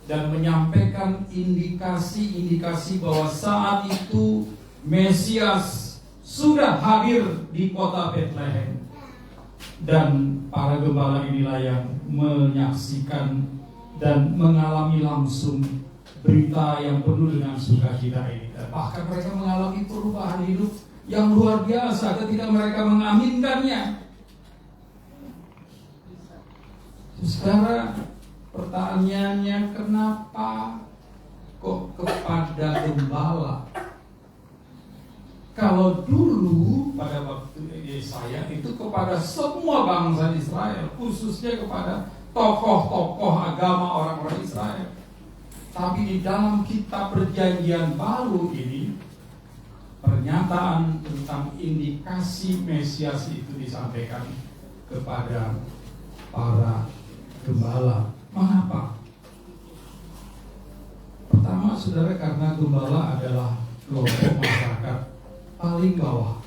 dan menyampaikan indikasi-indikasi bahwa saat itu Mesias sudah hadir di kota Bethlehem. Dan para gembala inilah yang menyaksikan dan mengalami langsung berita yang penuh dengan sukacita ini. Dan bahkan mereka mengalami perubahan hidup yang luar biasa ketika mereka mengaminkannya. Saudara, pertanyaannya, kenapa kok kepada gembala? Kalau dulu pada waktu Yesaya itu kepada semua bangsa Israel, khususnya kepada tokoh-tokoh agama orang-orang Israel. Tapi di dalam kitab Perjanjian Baru ini, pernyataan tentang indikasi Mesias itu disampaikan kepada para gembala. Mengapa? Pertama, saudara, karena gembala adalah kelompok masyarakat paling bawah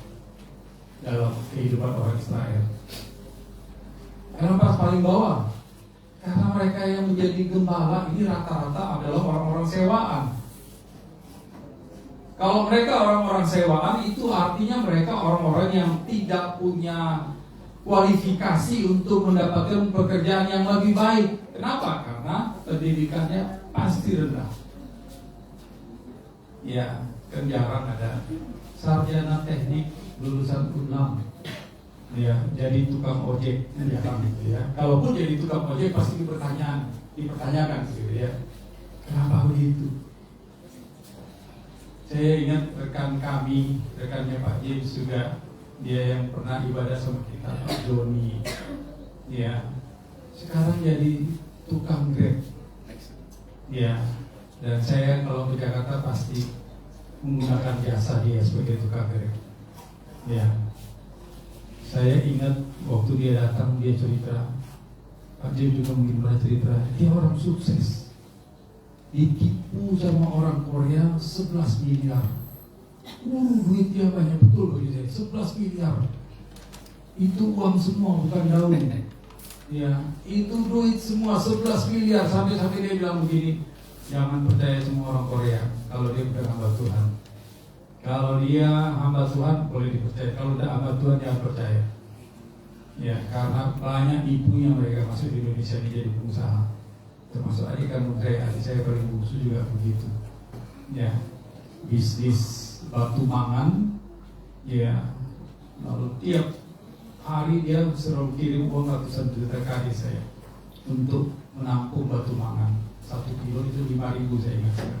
dalam kehidupan orang Israel. Kenapa paling bawah? Karena mereka yang menjadi gembala ini rata-rata adalah orang-orang sewaan. Kalau mereka orang-orang sewaan, itu artinya mereka orang-orang yang tidak punya kualifikasi untuk mendapatkan pekerjaan yang lebih baik. Kenapa? Karena pendidikannya pasti rendah. Ya, kan jarang ada sarjana teknik lulusan UNAM, ya, jadi tukang ojek, jarang gitu ya. Kalaupun jadi tukang ojek pasti dipertanyakan gitu ya. Kenapa begitu? Saya ingat rekan kami, rekannya Pak James juga, dia yang pernah ibadah sama kita, Pak Joni, ya, sekarang jadi tukang Grab, ya. Dan saya kalau ke Jakarta pasti menggunakan jasa dia sebagai tukang Grab. Ya, saya ingat waktu dia datang, dia cerita, Pak Jim juga mungkin pernah cerita, dia orang sukses, ditipu sama orang Korea 11 miliar. Duitnya banyak betul bagi saya, 11 miliar. Itu uang semua, bukan daun. Ya, itu duit semua 11 miliar. Sampai-sampai dia bilang begini, jangan percaya semua orang Korea kalau dia bukan hamba Tuhan. Kalau dia hamba Tuhan boleh dipercaya, kalau tidak hamba Tuhan jangan percaya. Ya, karena banyak ibunya mereka masuk di Indonesia ini jadi pengusaha. Termasuk adik kandung saya paling bungsu juga begitu. Ya, bisnis batu mangan. Ya, lalu tiap hari dia selalu kirim uang ratusan juta ke adik saya untuk menampung batu mangan. 1 kilo itu 5.000 saya ingat sekali.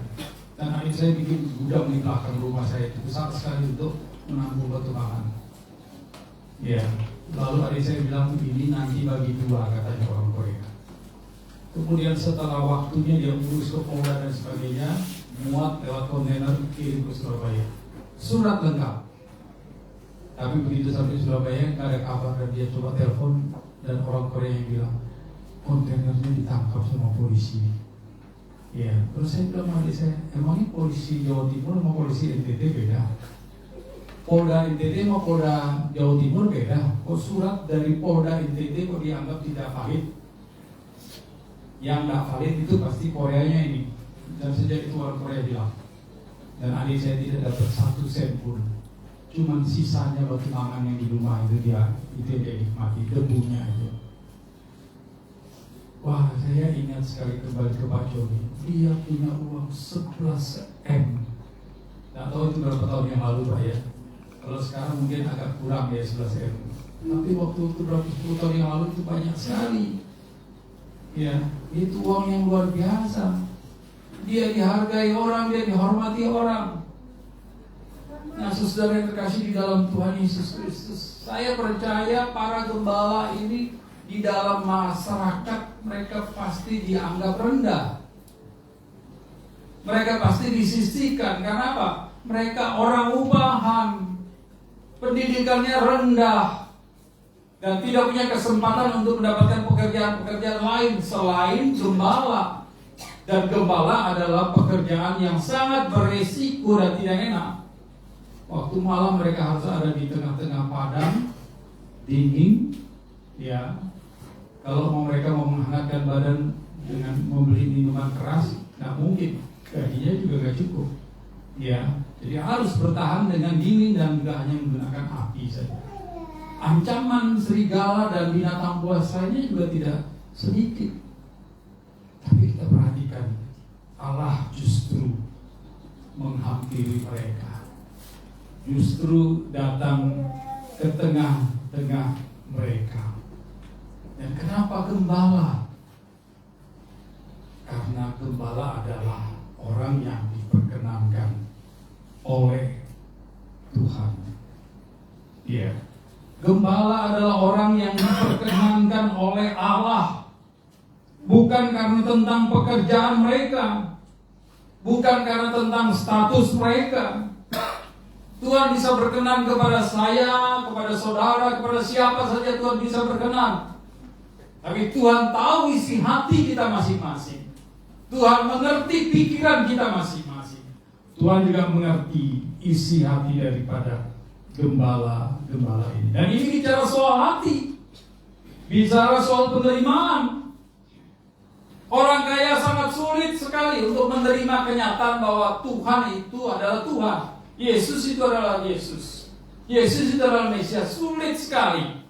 Dan adik saya bikin gudang di belakang rumah saya itu besar sekali untuk menampung batu mangan. Ya, lalu adik saya bilang ini nanti bagi 2 katanya orang Korea. Kemudian setelah waktunya dia urus ke Polda dan sebagainya, muat lewat kontainer kirim ke Surabaya. Surat lengkap. Tapi begitu sampai Surabaya nggak ada kabar dan dia coba telepon dan orang Korea yang bilang kontainernya ditangkap sama polisi. Ya, terus saya bilang sama adik saya, emangnya polisi Jawa Timur sama polisi NTT beda? Polda NTT sama Polda Jawa Timur beda? Kok surat dari Polda NTT kok dianggap tidak valid? Yang nggak valid itu pasti Koreanya ini. Dan sejak itu orang Korea bilang. Dan adik saya tidak dapat 1 sen pun. Cuman sisanya batu mangan yang di rumah itu dia nikmati, debunya itu. Wah, saya ingat sekali kembali ke Pak Joni. Dia punya uang 11 M. Nggak tahu itu berapa tahun yang lalu Pak ya. Kalau sekarang mungkin agak kurang ya 11 M. Tapi waktu itu berapa 10 tahun yang lalu itu banyak sekali. Ya, itu uang yang luar biasa. Dia dihargai orang, dia dihormati orang. Nah, saudara yang terkasih di dalam Tuhan Yesus Kristus, saya percaya para gembala ini di dalam masyarakat mereka pasti dianggap rendah. Mereka pasti disisihkan. Karena apa? Mereka orang upahan, pendidikannya rendah, dan tidak punya kesempatan untuk mendapatkan pekerjaan-pekerjaan lain selain gembala. Dan gembala adalah pekerjaan yang sangat beresiko dan tidak enak. Waktu malam mereka harus ada di tengah-tengah padang dingin, ya. Kalau mereka mau menghangatkan badan dengan membeli minuman keras, nggak mungkin, gajinya juga nggak cukup, ya. Jadi harus bertahan dengan dingin dan nggak hanya menggunakan api saja. Ancaman serigala dan binatang buas lainnya juga tidak sedikit. Tapi kita perhatikan, Allah justru menghampiri mereka, justru datang ke tengah-tengah mereka. Dan kenapa gembala? Karena gembala adalah orang yang diperkenankan oleh Tuhan. Ya, gembala adalah orang yang diperkenankan oleh Allah. Bukan karena tentang pekerjaan mereka, bukan karena tentang status mereka. Tuhan bisa berkenan kepada saya, kepada saudara, kepada siapa saja Tuhan bisa berkenan. Tapi Tuhan tahu isi hati kita masing-masing. Tuhan mengerti pikiran kita masing-masing. Tuhan juga mengerti isi hati daripada gembala-gembala ini. Dan ini bicara soal hati, bicara soal penerimaan. Orang kaya sangat sulit sekali untuk menerima kenyataan bahwa Tuhan itu adalah Tuhan. Yesus itu adalah Yesus. Yesus itu adalah Mesias. Sulit sekali.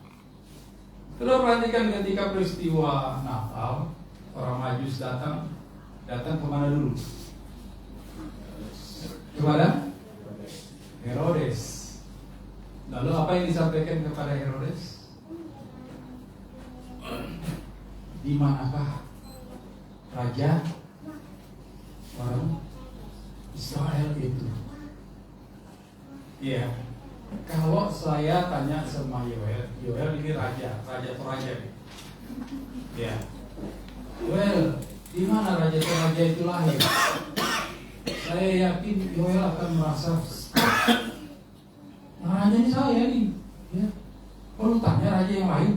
Saudara perhatikan ketika peristiwa Natal, orang Majus datang kemana dulu? Kepada Herodes. Lalu apa yang disampaikan kepada Herodes? Di manakah raja orang Israel itu? Iya. Kalau saya tanya sama Yoel ini raja Toraja. Ya. Yoel, di mana raja Toraja itu lahir? Saya yakin Yoel akan merasa, raja ini saya nih. Ya. Kalau tanya raja yang lain,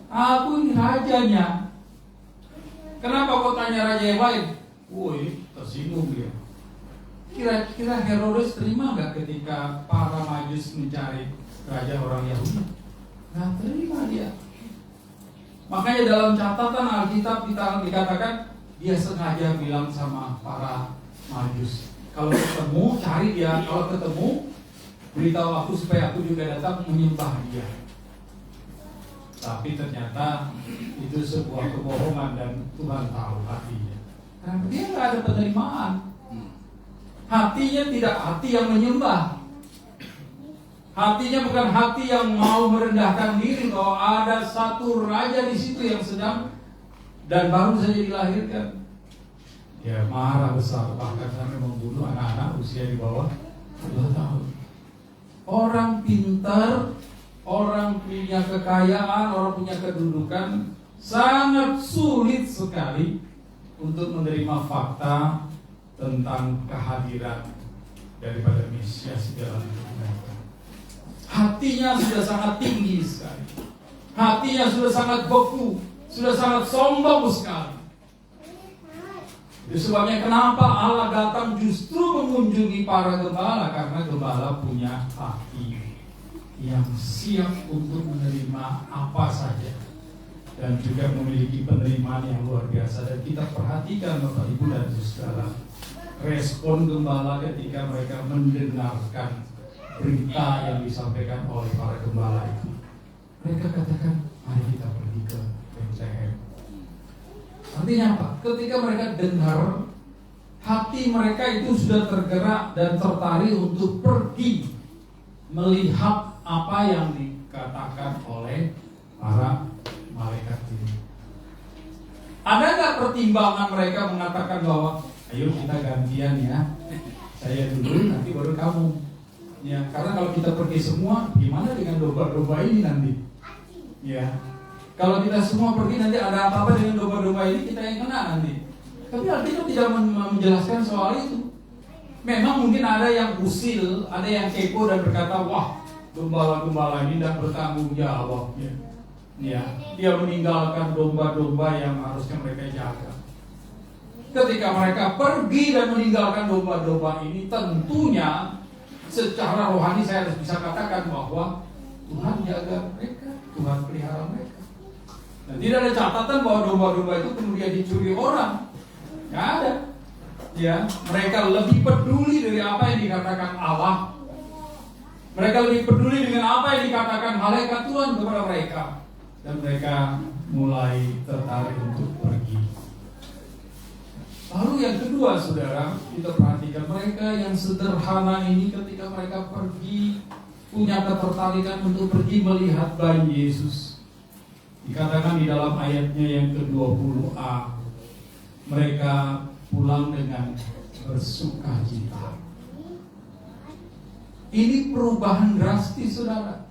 aku ini rajanya. Kenapa kau tanya raja yang lain? Woi, tersinggung dia. Kira-kira Herodes terima nggak ketika para Majus mencari raja orang Yahudi? Nggak terima dia. Makanya dalam catatan Alkitab kita dikatakan dia sengaja bilang sama para Majus, kalau ketemu cari dia, kalau ketemu beritahu aku supaya aku juga datang menyembah dia. Tapi ternyata itu sebuah kebohongan dan Tuhan tahu hatinya. Karena dia nggak ada penerimaan. Hatinya tidak hati yang menyembah. Hatinya bukan hati yang mau merendahkan diri bahwa ada satu raja di situ yang sedang dan baru saja dilahirkan. Dia marah besar, bahkan sampai membunuh anak-anak usia di bawah 2 tahun. Orang pintar, orang punya kekayaan, orang punya kedudukan, sangat sulit sekali untuk menerima fakta tentang kehadiran daripada Mesias di dalam hidup mereka. Hatinya sudah sangat tinggi sekali. Hatinya sudah sangat beku, sudah sangat sombong sekali. Itu sebabnya kenapa Allah datang justru mengunjungi para gembala, karena gembala punya hati yang siap untuk menerima apa saja dan juga memiliki penerimaan yang luar biasa. Dan kita perhatikan Bapak Ibu dan Saudara, respon gembala ketika mereka mendengarkan berita yang disampaikan oleh para gembala itu. Mereka katakan, mari kita pergi ke Bethlehem. Artinya apa? Ketika mereka dengar, hati mereka itu sudah tergerak dan tertarik untuk pergi melihat apa yang dikatakan oleh para malaikat ini. Ada nggak pertimbangan mereka mengatakan bahwa ayo kita gantian ya, saya dulu nanti baru kamu ya, karena kalau kita pergi semua gimana dengan domba-domba ini nanti ya, kalau kita semua pergi nanti ada apa-apa dengan domba-domba ini, kita yang kena nanti. Tapi Alkitab tidak menjelaskan soal itu. Memang mungkin ada yang usil, ada yang kepo dan berkata, wah, gembala-gembala ini tidak bertanggung jawab ya. Ya, dia meninggalkan domba-domba yang harusnya mereka jaga. Ketika mereka pergi dan meninggalkan domba-domba ini, tentunya secara rohani saya harus bisa katakan bahwa Tuhan jaga mereka, Tuhan pelihara mereka. Dan tidak ada catatan bahwa domba-domba itu kemudian dicuri orang. Nggak ada. Ya, mereka lebih peduli dari apa yang dikatakan Allah. Mereka lebih peduli dengan apa yang dikatakan malaikat Tuhan kepada mereka. Dan mereka mulai tertarik untuk pergi. Lalu yang kedua, saudara, kita perhatikan mereka yang sederhana ini ketika mereka pergi, punya ketertarikan untuk pergi melihat bayi Yesus. Dikatakan di dalam ayatnya yang ke-20a, mereka pulang dengan bersukacita. Ini perubahan drastis, saudara.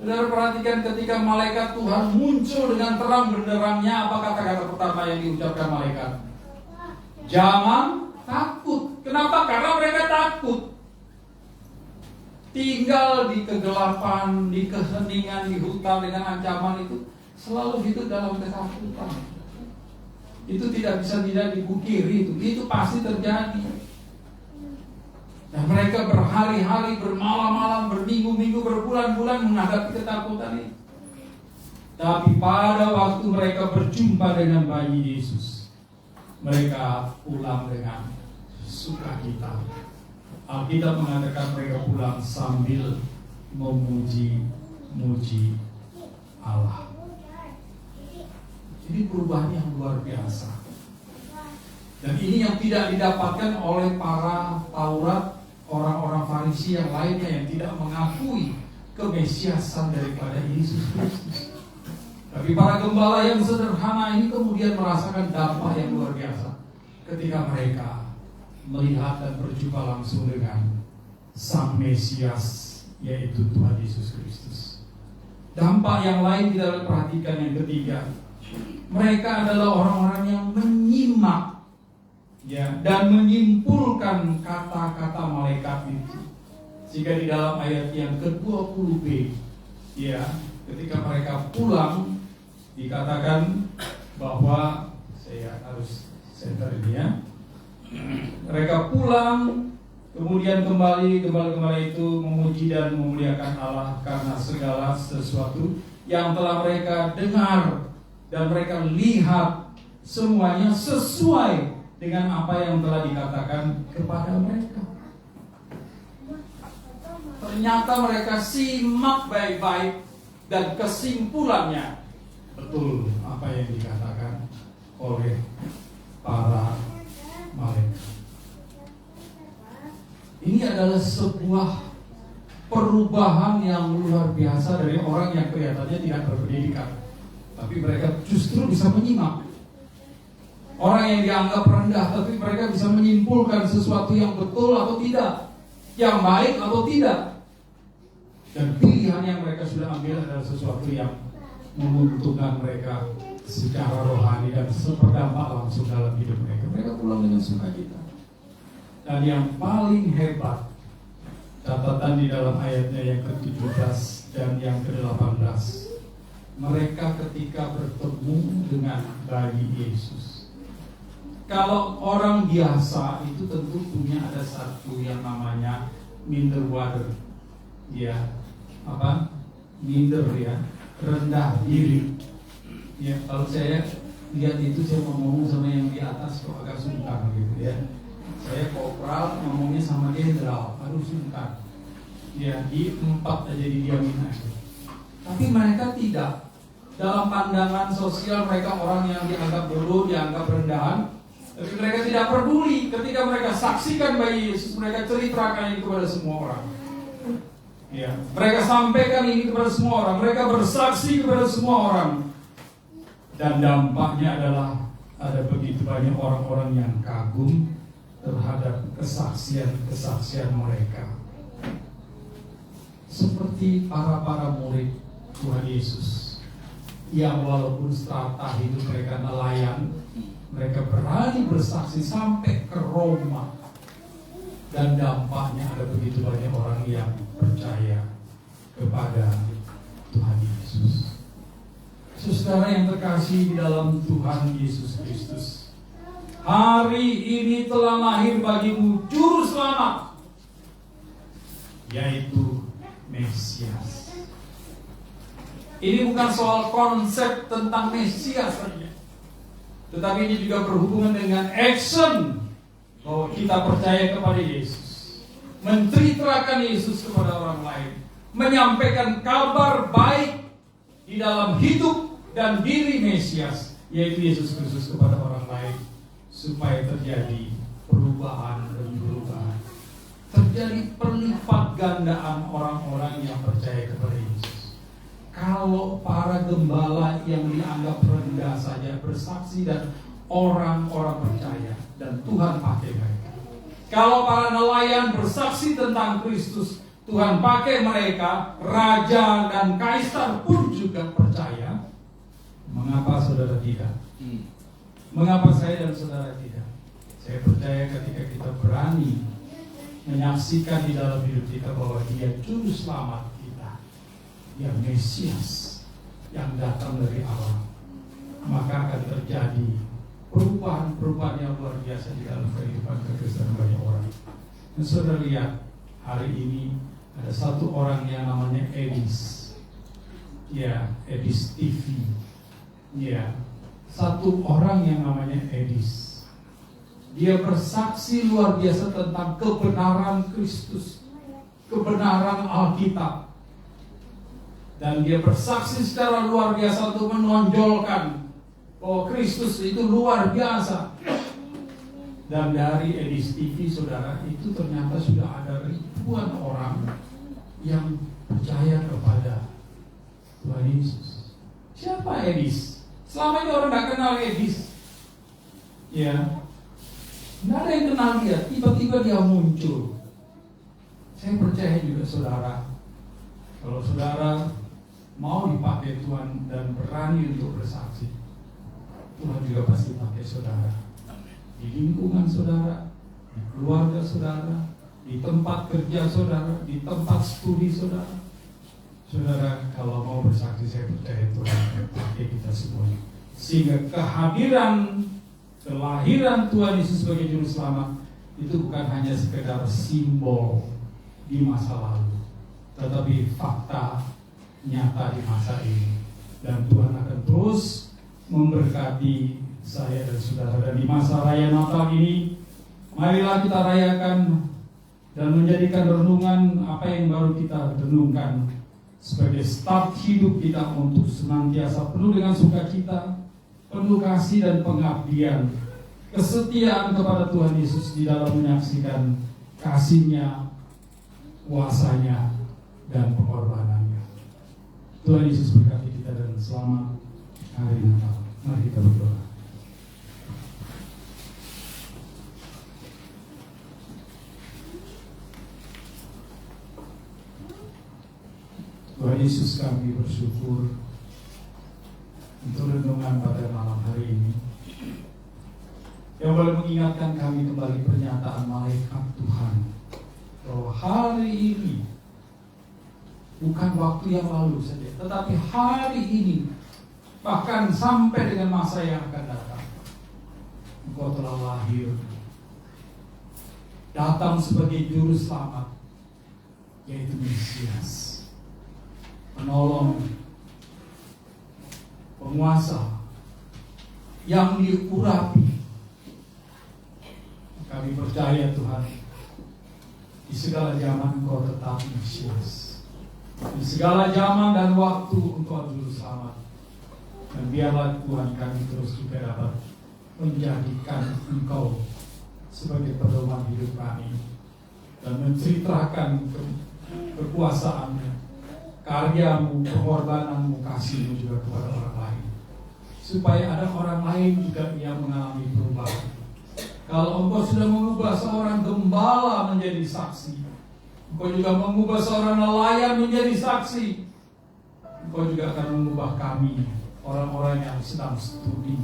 Saudara perhatikan ketika malaikat Tuhan muncul dengan terang benderangnya, apa kata-kata pertama yang diucapkan malaikat? Jangan takut. Kenapa? Karena mereka takut. Tinggal di kegelapan, di keheningan, di hutan dengan ancaman itu, selalu hidup dalam ketakutan. Itu tidak bisa tidak dipungkiri, itu pasti terjadi. Dan mereka berhari-hari, bermalam-malam, berminggu-minggu, berbulan-bulan menghadapi ketakutan itu. Tapi pada waktu mereka berjumpa dengan bayi Yesus, mereka pulang dengan sukacita. Alkitab mengatakan mereka pulang sambil memuji-muji Allah. Ini perubahan yang luar biasa. Dan ini yang tidak didapatkan oleh para Taurat, orang-orang Farisi yang lainnya yang tidak mengakui kemesiasan daripada Yesus Kristus. Tapi para gembala yang sederhana ini kemudian merasakan dampak yang luar biasa ketika mereka melihat dan berjumpa langsung dengan Sang Mesias, yaitu Tuhan Yesus Kristus. Dampak yang lain kita perhatikan yang ketiga, mereka adalah orang-orang yang menyimak ya, dan menyimpulkan kata-kata malaikat itu. Jika di dalam ayat yang ke-20b ya, ketika mereka pulang dikatakan bahwa, saya harus center ini ya, mereka pulang kemudian kembali gembala-gembala itu memuji dan memuliakan Allah karena segala sesuatu yang telah mereka dengar dan mereka lihat, semuanya sesuai dengan apa yang telah dikatakan kepada mereka. Ternyata mereka simak baik-baik dan kesimpulannya betul apa yang dikatakan oleh para malaikat. Ini adalah sebuah perubahan yang luar biasa dari orang yang kelihatannya tidak berpendidikan, tapi mereka justru bisa menyimak. Orang yang dianggap rendah, tapi mereka bisa menyimpulkan sesuatu yang betul atau tidak, yang baik atau tidak. Dan pilihan yang mereka sudah ambil adalah sesuatu yang menguntungkan mereka secara rohani dan berdampak langsung dalam hidup mereka. Mereka pulang dengan sukacita. Dan yang paling hebat, catatan di dalam ayatnya yang ke-17 dan yang ke-18, mereka ketika bertemu dengan bayi Yesus. Kalau orang biasa itu tentu punya ada satu yang namanya minder water, ya, apa? Minder ya, rendah diri. Ya, kalau saya lihat itu saya mau ngomong sama yang di atas kok agak sungkan gitu ya. Saya kopral ngomongnya sama jenderal, aduh sungkan. Ya, di 4 aja didiamin aja. Tapi mereka tidak. Dalam pandangan sosial mereka orang yang dianggap bodoh, dianggap rendahan. Tapi mereka tidak peduli ketika mereka saksikan bayi Yesus, mereka ceritakan ini kepada semua orang. Ya, mereka sampaikan ini kepada semua orang, mereka bersaksi kepada semua orang. Dan dampaknya adalah ada begitu banyak orang-orang yang kagum terhadap kesaksian-kesaksian mereka. Seperti para murid Tuhan Yesus yang walaupun strata hidup mereka nelayan, mereka berani bersaksi sampai ke Roma. Dan dampaknya ada begitu banyak orang yang percaya kepada Tuhan Yesus. Saudara yang terkasih di dalam Tuhan Yesus Kristus, hari ini telah lahir bagimu juru selamat, yaitu Mesias. Ini bukan soal konsep tentang Mesias saja, tetapi ini juga berhubungan dengan action bahwa kita percaya kepada Yesus, menceritakan Yesus kepada orang lain, menyampaikan kabar baik di dalam hidup dan diri Mesias, yaitu Yesus Kristus kepada orang lain, supaya terjadi perubahan dan perubahan, terjadi perlipat gandaan orang-orang yang percaya kepada Yesus. Kalau para gembala yang dianggap rendah saja bersaksi dan orang-orang percaya dan Tuhan pakai mereka. Kalau para nelayan bersaksi tentang Kristus, Tuhan pakai mereka, raja dan kaisar pun juga percaya. Mengapa saudara tidak? Mengapa saya dan saudara tidak? Saya percaya ketika kita berani menyaksikan di dalam hidup kita bahwa Dia juru selamat kita, Dia Mesias yang datang dari Allah, maka akan terjadi perubahan-perubahan yang luar biasa di dalam kehidupan kekristenan banyak orang. Dan saudara lihat, hari ini ada satu orang yang namanya Edis. Ya, Edis TV. Ya, satu orang yang namanya Edis. Dia bersaksi luar biasa tentang kebenaran Kristus, kebenaran Alkitab. Dan dia bersaksi secara luar biasa untuk menonjolkan bahwa Kristus itu luar biasa. Dan dari Edis TV, saudara, itu ternyata sudah ada ribuan orang yang percaya kepada Tuhan Yesus. Siapa Edis? Selama ini orang tidak kenal Edis. Ya, tidak ada yang kenal dia. Tiba-tiba dia muncul. Saya percaya juga saudara, kalau saudara mau dipakai Tuhan dan berani untuk bersaksi, Tuhan juga pasti pakai saudara. Di lingkungan saudara, di keluarga saudara, di tempat kerja saudara, di tempat studi saudara. Saudara, kalau mau bersaksi, saya percaya Tuhan pakai kita semuanya. Sehingga kelahiran Tuhan Yesus sebagai juru selamat itu bukan hanya sekedar simbol di masa lalu, tetapi fakta nyata di masa ini. Dan Tuhan akan terus memberkati saya dan saudara. Dan di masa raya Natal ini, marilah kita rayakan dan menjadikan renungan apa yang baru kita renungkan sebagai start hidup kita untuk senantiasa penuh dengan sukacita, penuh kasih dan pengabdian, kesetiaan kepada Tuhan Yesus di dalam menyaksikan kasih-Nya, kuasa-Nya, dan pengorbanannya. Tuhan Yesus berkati kita dan selamat hari Natal. Mari kita berdoa. Tuhan Yesus, kami bersyukur untuk renungan pada malam hari ini yang boleh mengingatkan kami kembali pernyataan malaikat Tuhan bahwa hari ini bukan waktu yang lalu saja, tetapi hari ini, bahkan sampai dengan masa yang akan datang, Engkau telah lahir, datang sebagai juru selamat, yaitu Mesias, penolong, penguasa yang diurapi. Kami percaya Tuhan, di segala zaman Engkau tetap Mesias. Di segala zaman dan waktu Engkau juru selamat. Dan biarlah Tuhan kami terus juga dapat menjadikan Engkau sebagai pedoman hidup kami dan menceritakan kekuasaan-Mu, karya-Mu, pengorbananmu, kasih-Mu juga kepada orang lain, supaya ada orang lain juga yang mengalami perubahan. Kalau Engkau sudah mengubah seorang gembala menjadi saksi, Engkau juga mengubah seorang nelayan menjadi saksi, Engkau juga akan mengubah kami, orang-orang yang sedang studi,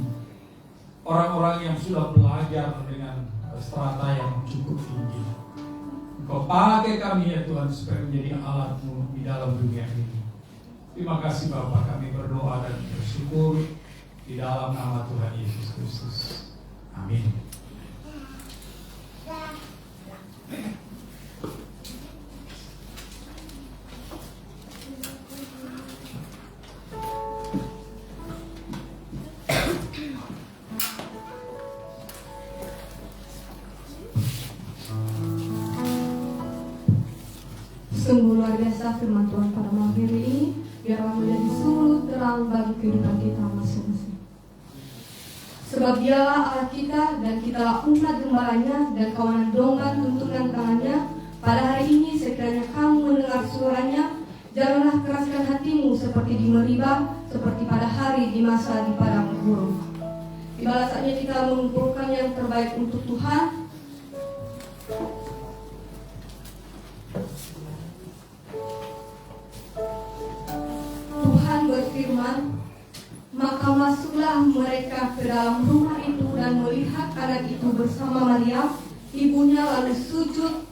orang-orang yang sudah belajar dengan strata yang cukup tinggi. Engkau pakai kami ya Tuhan supaya menjadi alat-Mu di dalam dunia ini. Terima kasih Bapa, kami berdoa dan bersyukur di dalam nama Tuhan Yesus Kristus. Amin. Sungguh luar biasa firman Tuhan pada malam hari ini. Biarlah menjadi sumber terang bagi kehidupan kita masing-masing. Sebab Dialah Allah kita dan kita umat gembalanya dan kawanan domba tuntunan tangannya. Pada hari ini sekiranya kamu mendengar suaranya, janganlah keraskan hatimu seperti di Meribah, seperti pada hari di masa di padang gurun. Tibalah saatnya kita mengumpulkan yang terbaik untuk Tuhan. Tuhan berfirman, maka masuklah mereka ke dalam rumah itu dan melihat anak itu bersama Maria, ibunya, lalu sujud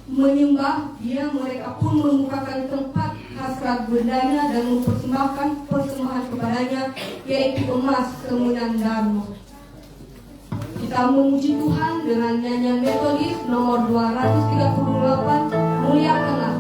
menyembah dia. Mereka pun membukakan tempat hasrat bendanya dan mempersembahkan persembahan kepadanya, yaitu emas, kemudian dan mur. Kita memuji Tuhan dengan nyanyian metodis nomor 238, Muliakanlah.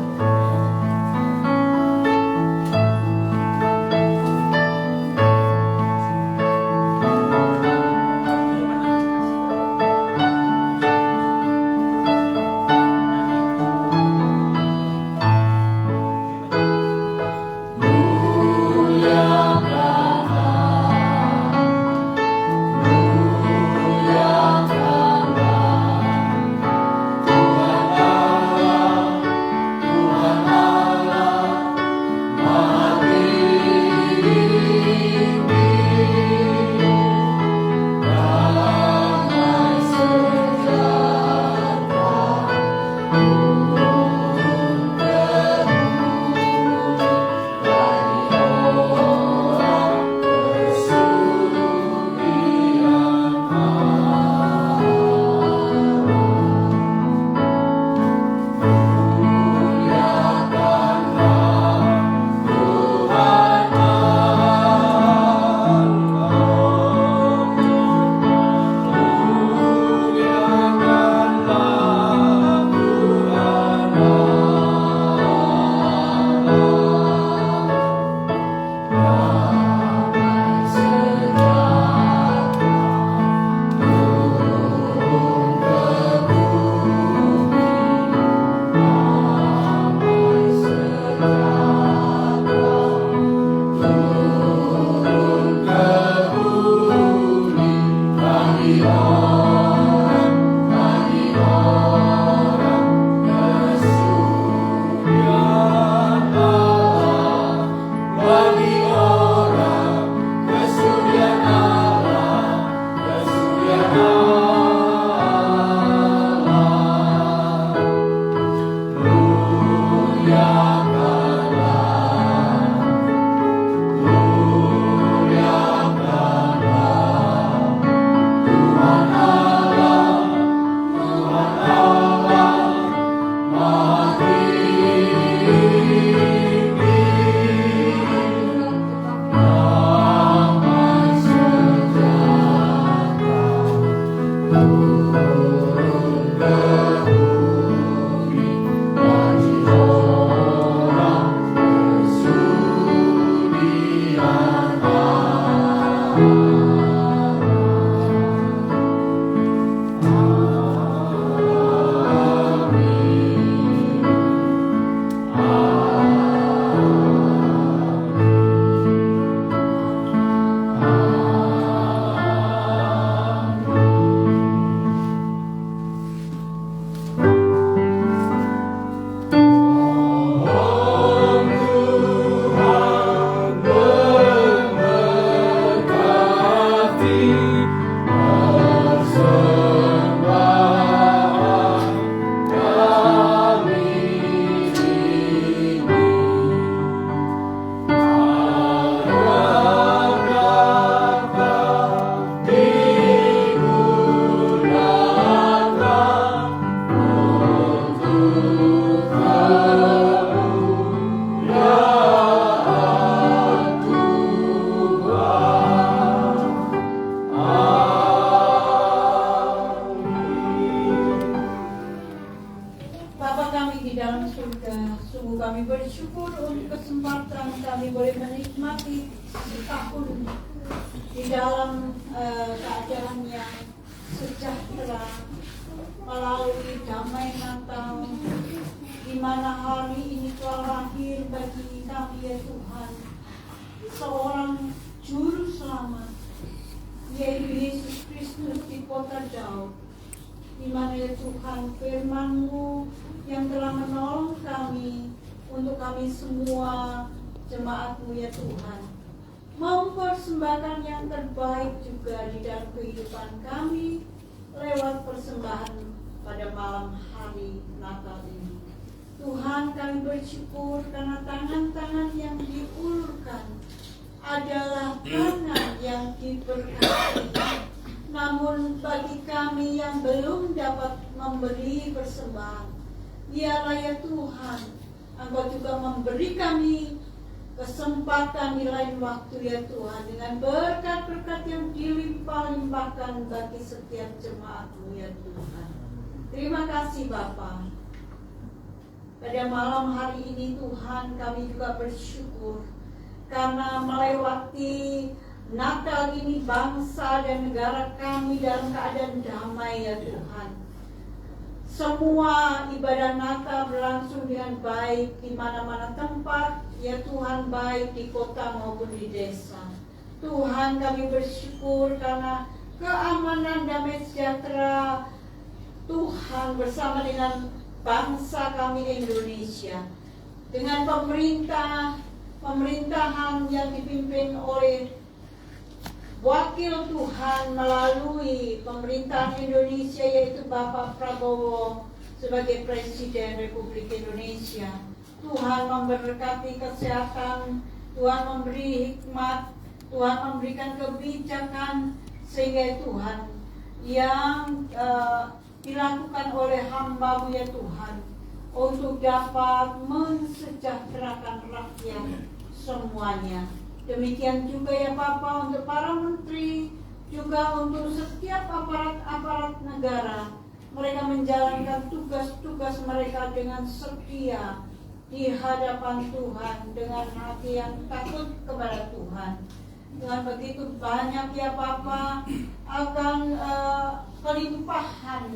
kami bersyukur untuk kesempatan kami boleh menikmati tahun di dalam keadaan yang sejahtera melalui damai Natal, di mana hari ini telah lahir bagi kami ya Tuhan seorang juru selamat, yaitu Yesus Kristus di kota Daud, di mana ya Tuhan firman-Mu yang telah menolong kami untuk kami semua jemaat-Mu ya Tuhan, mempersembahkan yang terbaik juga di dalam kehidupan kami lewat persembahan pada malam hari Natal ini. Tuhan, kami bersyukur karena tangan-tangan yang diulurkan adalah tangan yang diberkati. Namun bagi kami yang belum dapat memberi persembahan, biarlah ya Tuhan, Engkau juga memberi kami kesempatan di lain waktu ya Tuhan, dengan berkat-berkat yang dilimpah-limpahkan bagi setiap jemaat-Mu ya Tuhan. Terima kasih Bapa. Pada malam hari ini Tuhan, kami juga bersyukur karena melewati Natal ini bangsa dan negara kami dalam keadaan damai ya Tuhan. Semua ibadah Natal berlangsung dengan baik di mana-mana tempat ya Tuhan, baik di kota maupun di desa. Tuhan, kami bersyukur karena keamanan damai sejahtera Tuhan bersama dengan bangsa kami Indonesia, dengan pemerintahan yang dipimpin oleh Wakil Tuhan melalui pemerintahan Indonesia, yaitu Bapak Prabowo sebagai Presiden Republik Indonesia. Tuhan memberkati kesehatan, Tuhan memberi hikmat, Tuhan memberikan kebijakan, sehingga Tuhan yang dilakukan oleh hamba-Mu ya Tuhan untuk dapat mensejahterakan rakyat semuanya. Demikian juga ya Bapa untuk para menteri, juga untuk setiap aparat-aparat negara. Mereka menjalankan tugas-tugas mereka dengan setia di hadapan Tuhan, dengan hati yang takut kepada Tuhan. Dengan begitu banyak ya Bapa akan kelimpahan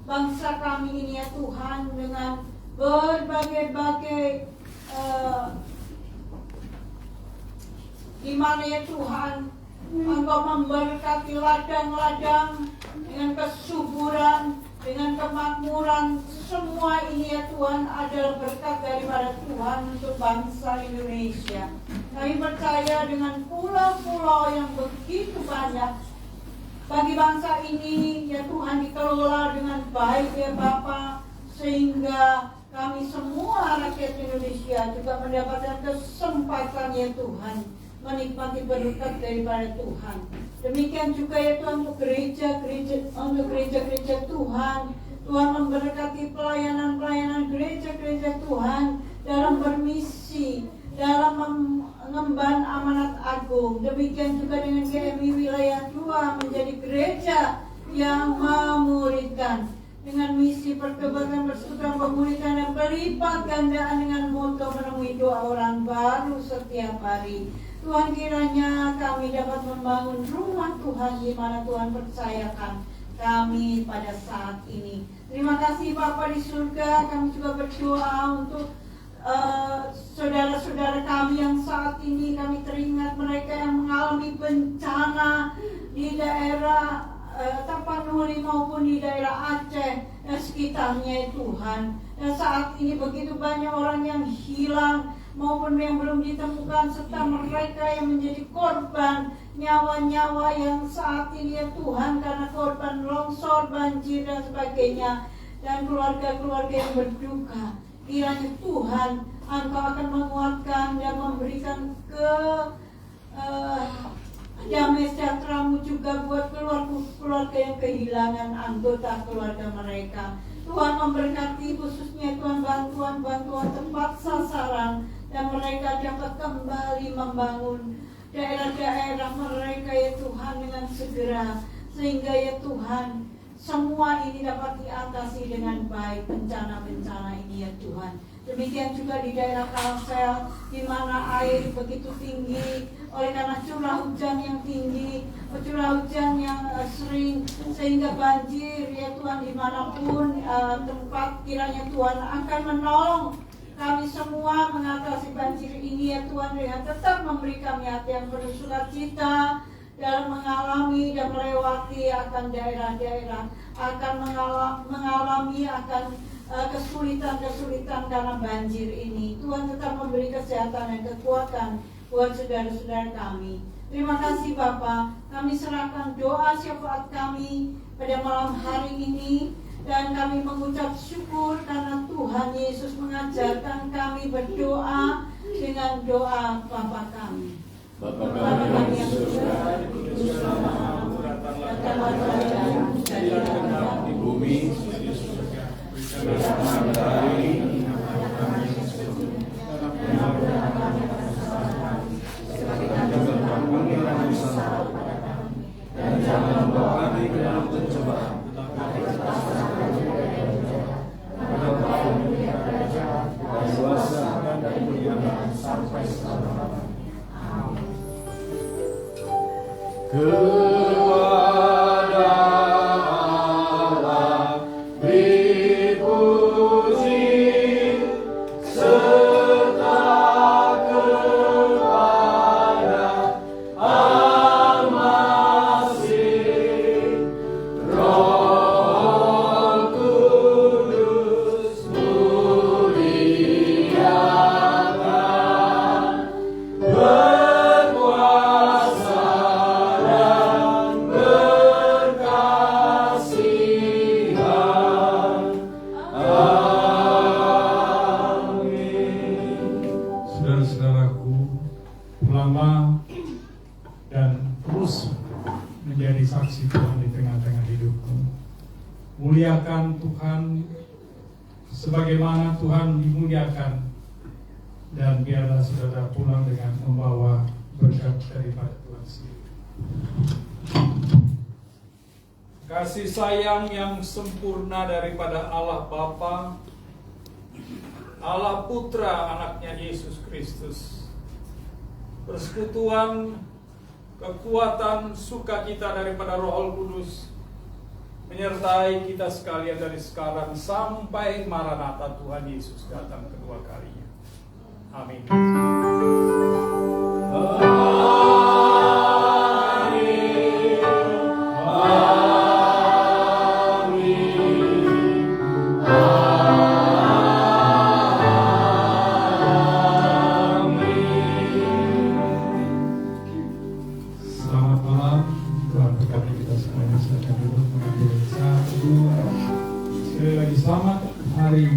bangsa kami ini ya Tuhan, dengan berbagai-bagai di mana ya Tuhan Engkau memberkati ladang-ladang dengan kesuburan, dengan kemakmuran. Semua ini ya Tuhan adalah berkat daripada Tuhan untuk bangsa Indonesia. Kami percaya dengan pulau-pulau yang begitu banyak bagi bangsa ini ya Tuhan dikelola dengan baik ya Bapa, sehingga kami semua rakyat Indonesia juga mendapatkan kesempatan ya Tuhan menikmati berkat daripada Tuhan. Demikian juga ya Tuhan untuk gereja-gereja Tuhan. Tuhan memberkati pelayanan gereja-gereja Tuhan dalam bermisi, dalam mengemban amanat agung. Demikian juga dengan GMI wilayah 2 menjadi gereja yang memuridkan dengan misi pertobatan, persekutuan, pemulihan dan berlipat gandaan, dengan moto menemui doa orang baru setiap hari. Tuhan, kiranya kami dapat membangun rumah Tuhan di mana Tuhan percayakan kami pada saat ini. Terima kasih Bapa di surga. Kami juga berdoa untuk saudara-saudara kami yang saat ini kami teringat mereka yang mengalami bencana di daerah Tapanuli maupun di daerah Aceh dan sekitarnya Tuhan. Dan saat ini begitu banyak orang yang hilang maupun yang belum ditemukan, serta mereka yang menjadi korban, nyawa-nyawa yang saat ini ya Tuhan karena korban longsor, banjir dan sebagainya, dan keluarga-keluarga yang berduka. Kiranya Tuhan Engkau akan menguatkan dan memberikan damai sejahtera-Mu juga buat keluarga yang kehilangan anggota keluarga mereka. Tuhan memberkati khususnya Tuhan bantuan tempat sasaran, dan mereka dapat kembali membangun daerah-daerah mereka ya Tuhan dengan segera, sehingga ya Tuhan semua ini dapat diatasi dengan baik, bencana-bencana ini ya Tuhan. Demikian juga di daerah Kalsel, di mana air begitu tinggi oleh karena curah hujan yang tinggi, curah hujan yang sering, sehingga banjir. Ya Tuhan, dimanapun tempat, kiranya Tuhan akan menolong kami semua mengatasi banjir ini. Ya Tuhan, dengan tetap memberi kami hati yang penuh sukacita dalam mengalami dan melewati akan daerah-daerah, akan mengalami akan kesulitan-kesulitan karena banjir ini. Tuhan tetap memberi kesehatan dan kekuatan buat saudara-saudara kami. Terima kasih Bapa. Kami serahkan doa syafaat kami pada malam hari ini, dan kami mengucap syukur karena Tuhan Yesus mengajarkan kami berdoa dengan doa Bapa kami. Bapa kami yang di surga, dikuduskanlah namamu, datanglah kerajaanmu, jadilah kehendak-Mu di bumi seperti di surga. Berikanlah kami hari ini kami yang sesungguhnya, dan ampunilah kami kesalahan kami, seperti kami mengampuni orang yang bersalah kepada kami, dan jangan membawa kami ke dalam pencobaan, tapi lepaskanlah kami dari yang jahat. Karena Engkau mempunyai kerajaan, kuasa dan kemuliaan sampai selama-lamanya. Kepada Allah dipuji, serta kepada Al-Masih, Roh Kudus muliakan, berkuasa dan berkasihan. Amin. Saudara-saudaraku, ulama dan terus menjadi saksi Tuhan di tengah-tengah hidupku. Muliakan Tuhan sebagaimana Tuhan dimuliakan, dan biarlah saudara pulang dengan membawa berkat daripada Tuhan sendiri. Kasih sayang yang sempurna daripada Allah Bapa, Allah Putra, anaknya Yesus Kristus, persekutuan, kekuatan, sukacita daripada Roh Kudus menyertai kita sekalian dari sekarang sampai Maranatha Tuhan Yesus datang kedua kalinya. Amin. Selamat malam, Tuhan berkati kita semuanya. Silakan duduk mengambil satu. Sekali lagi selamat hari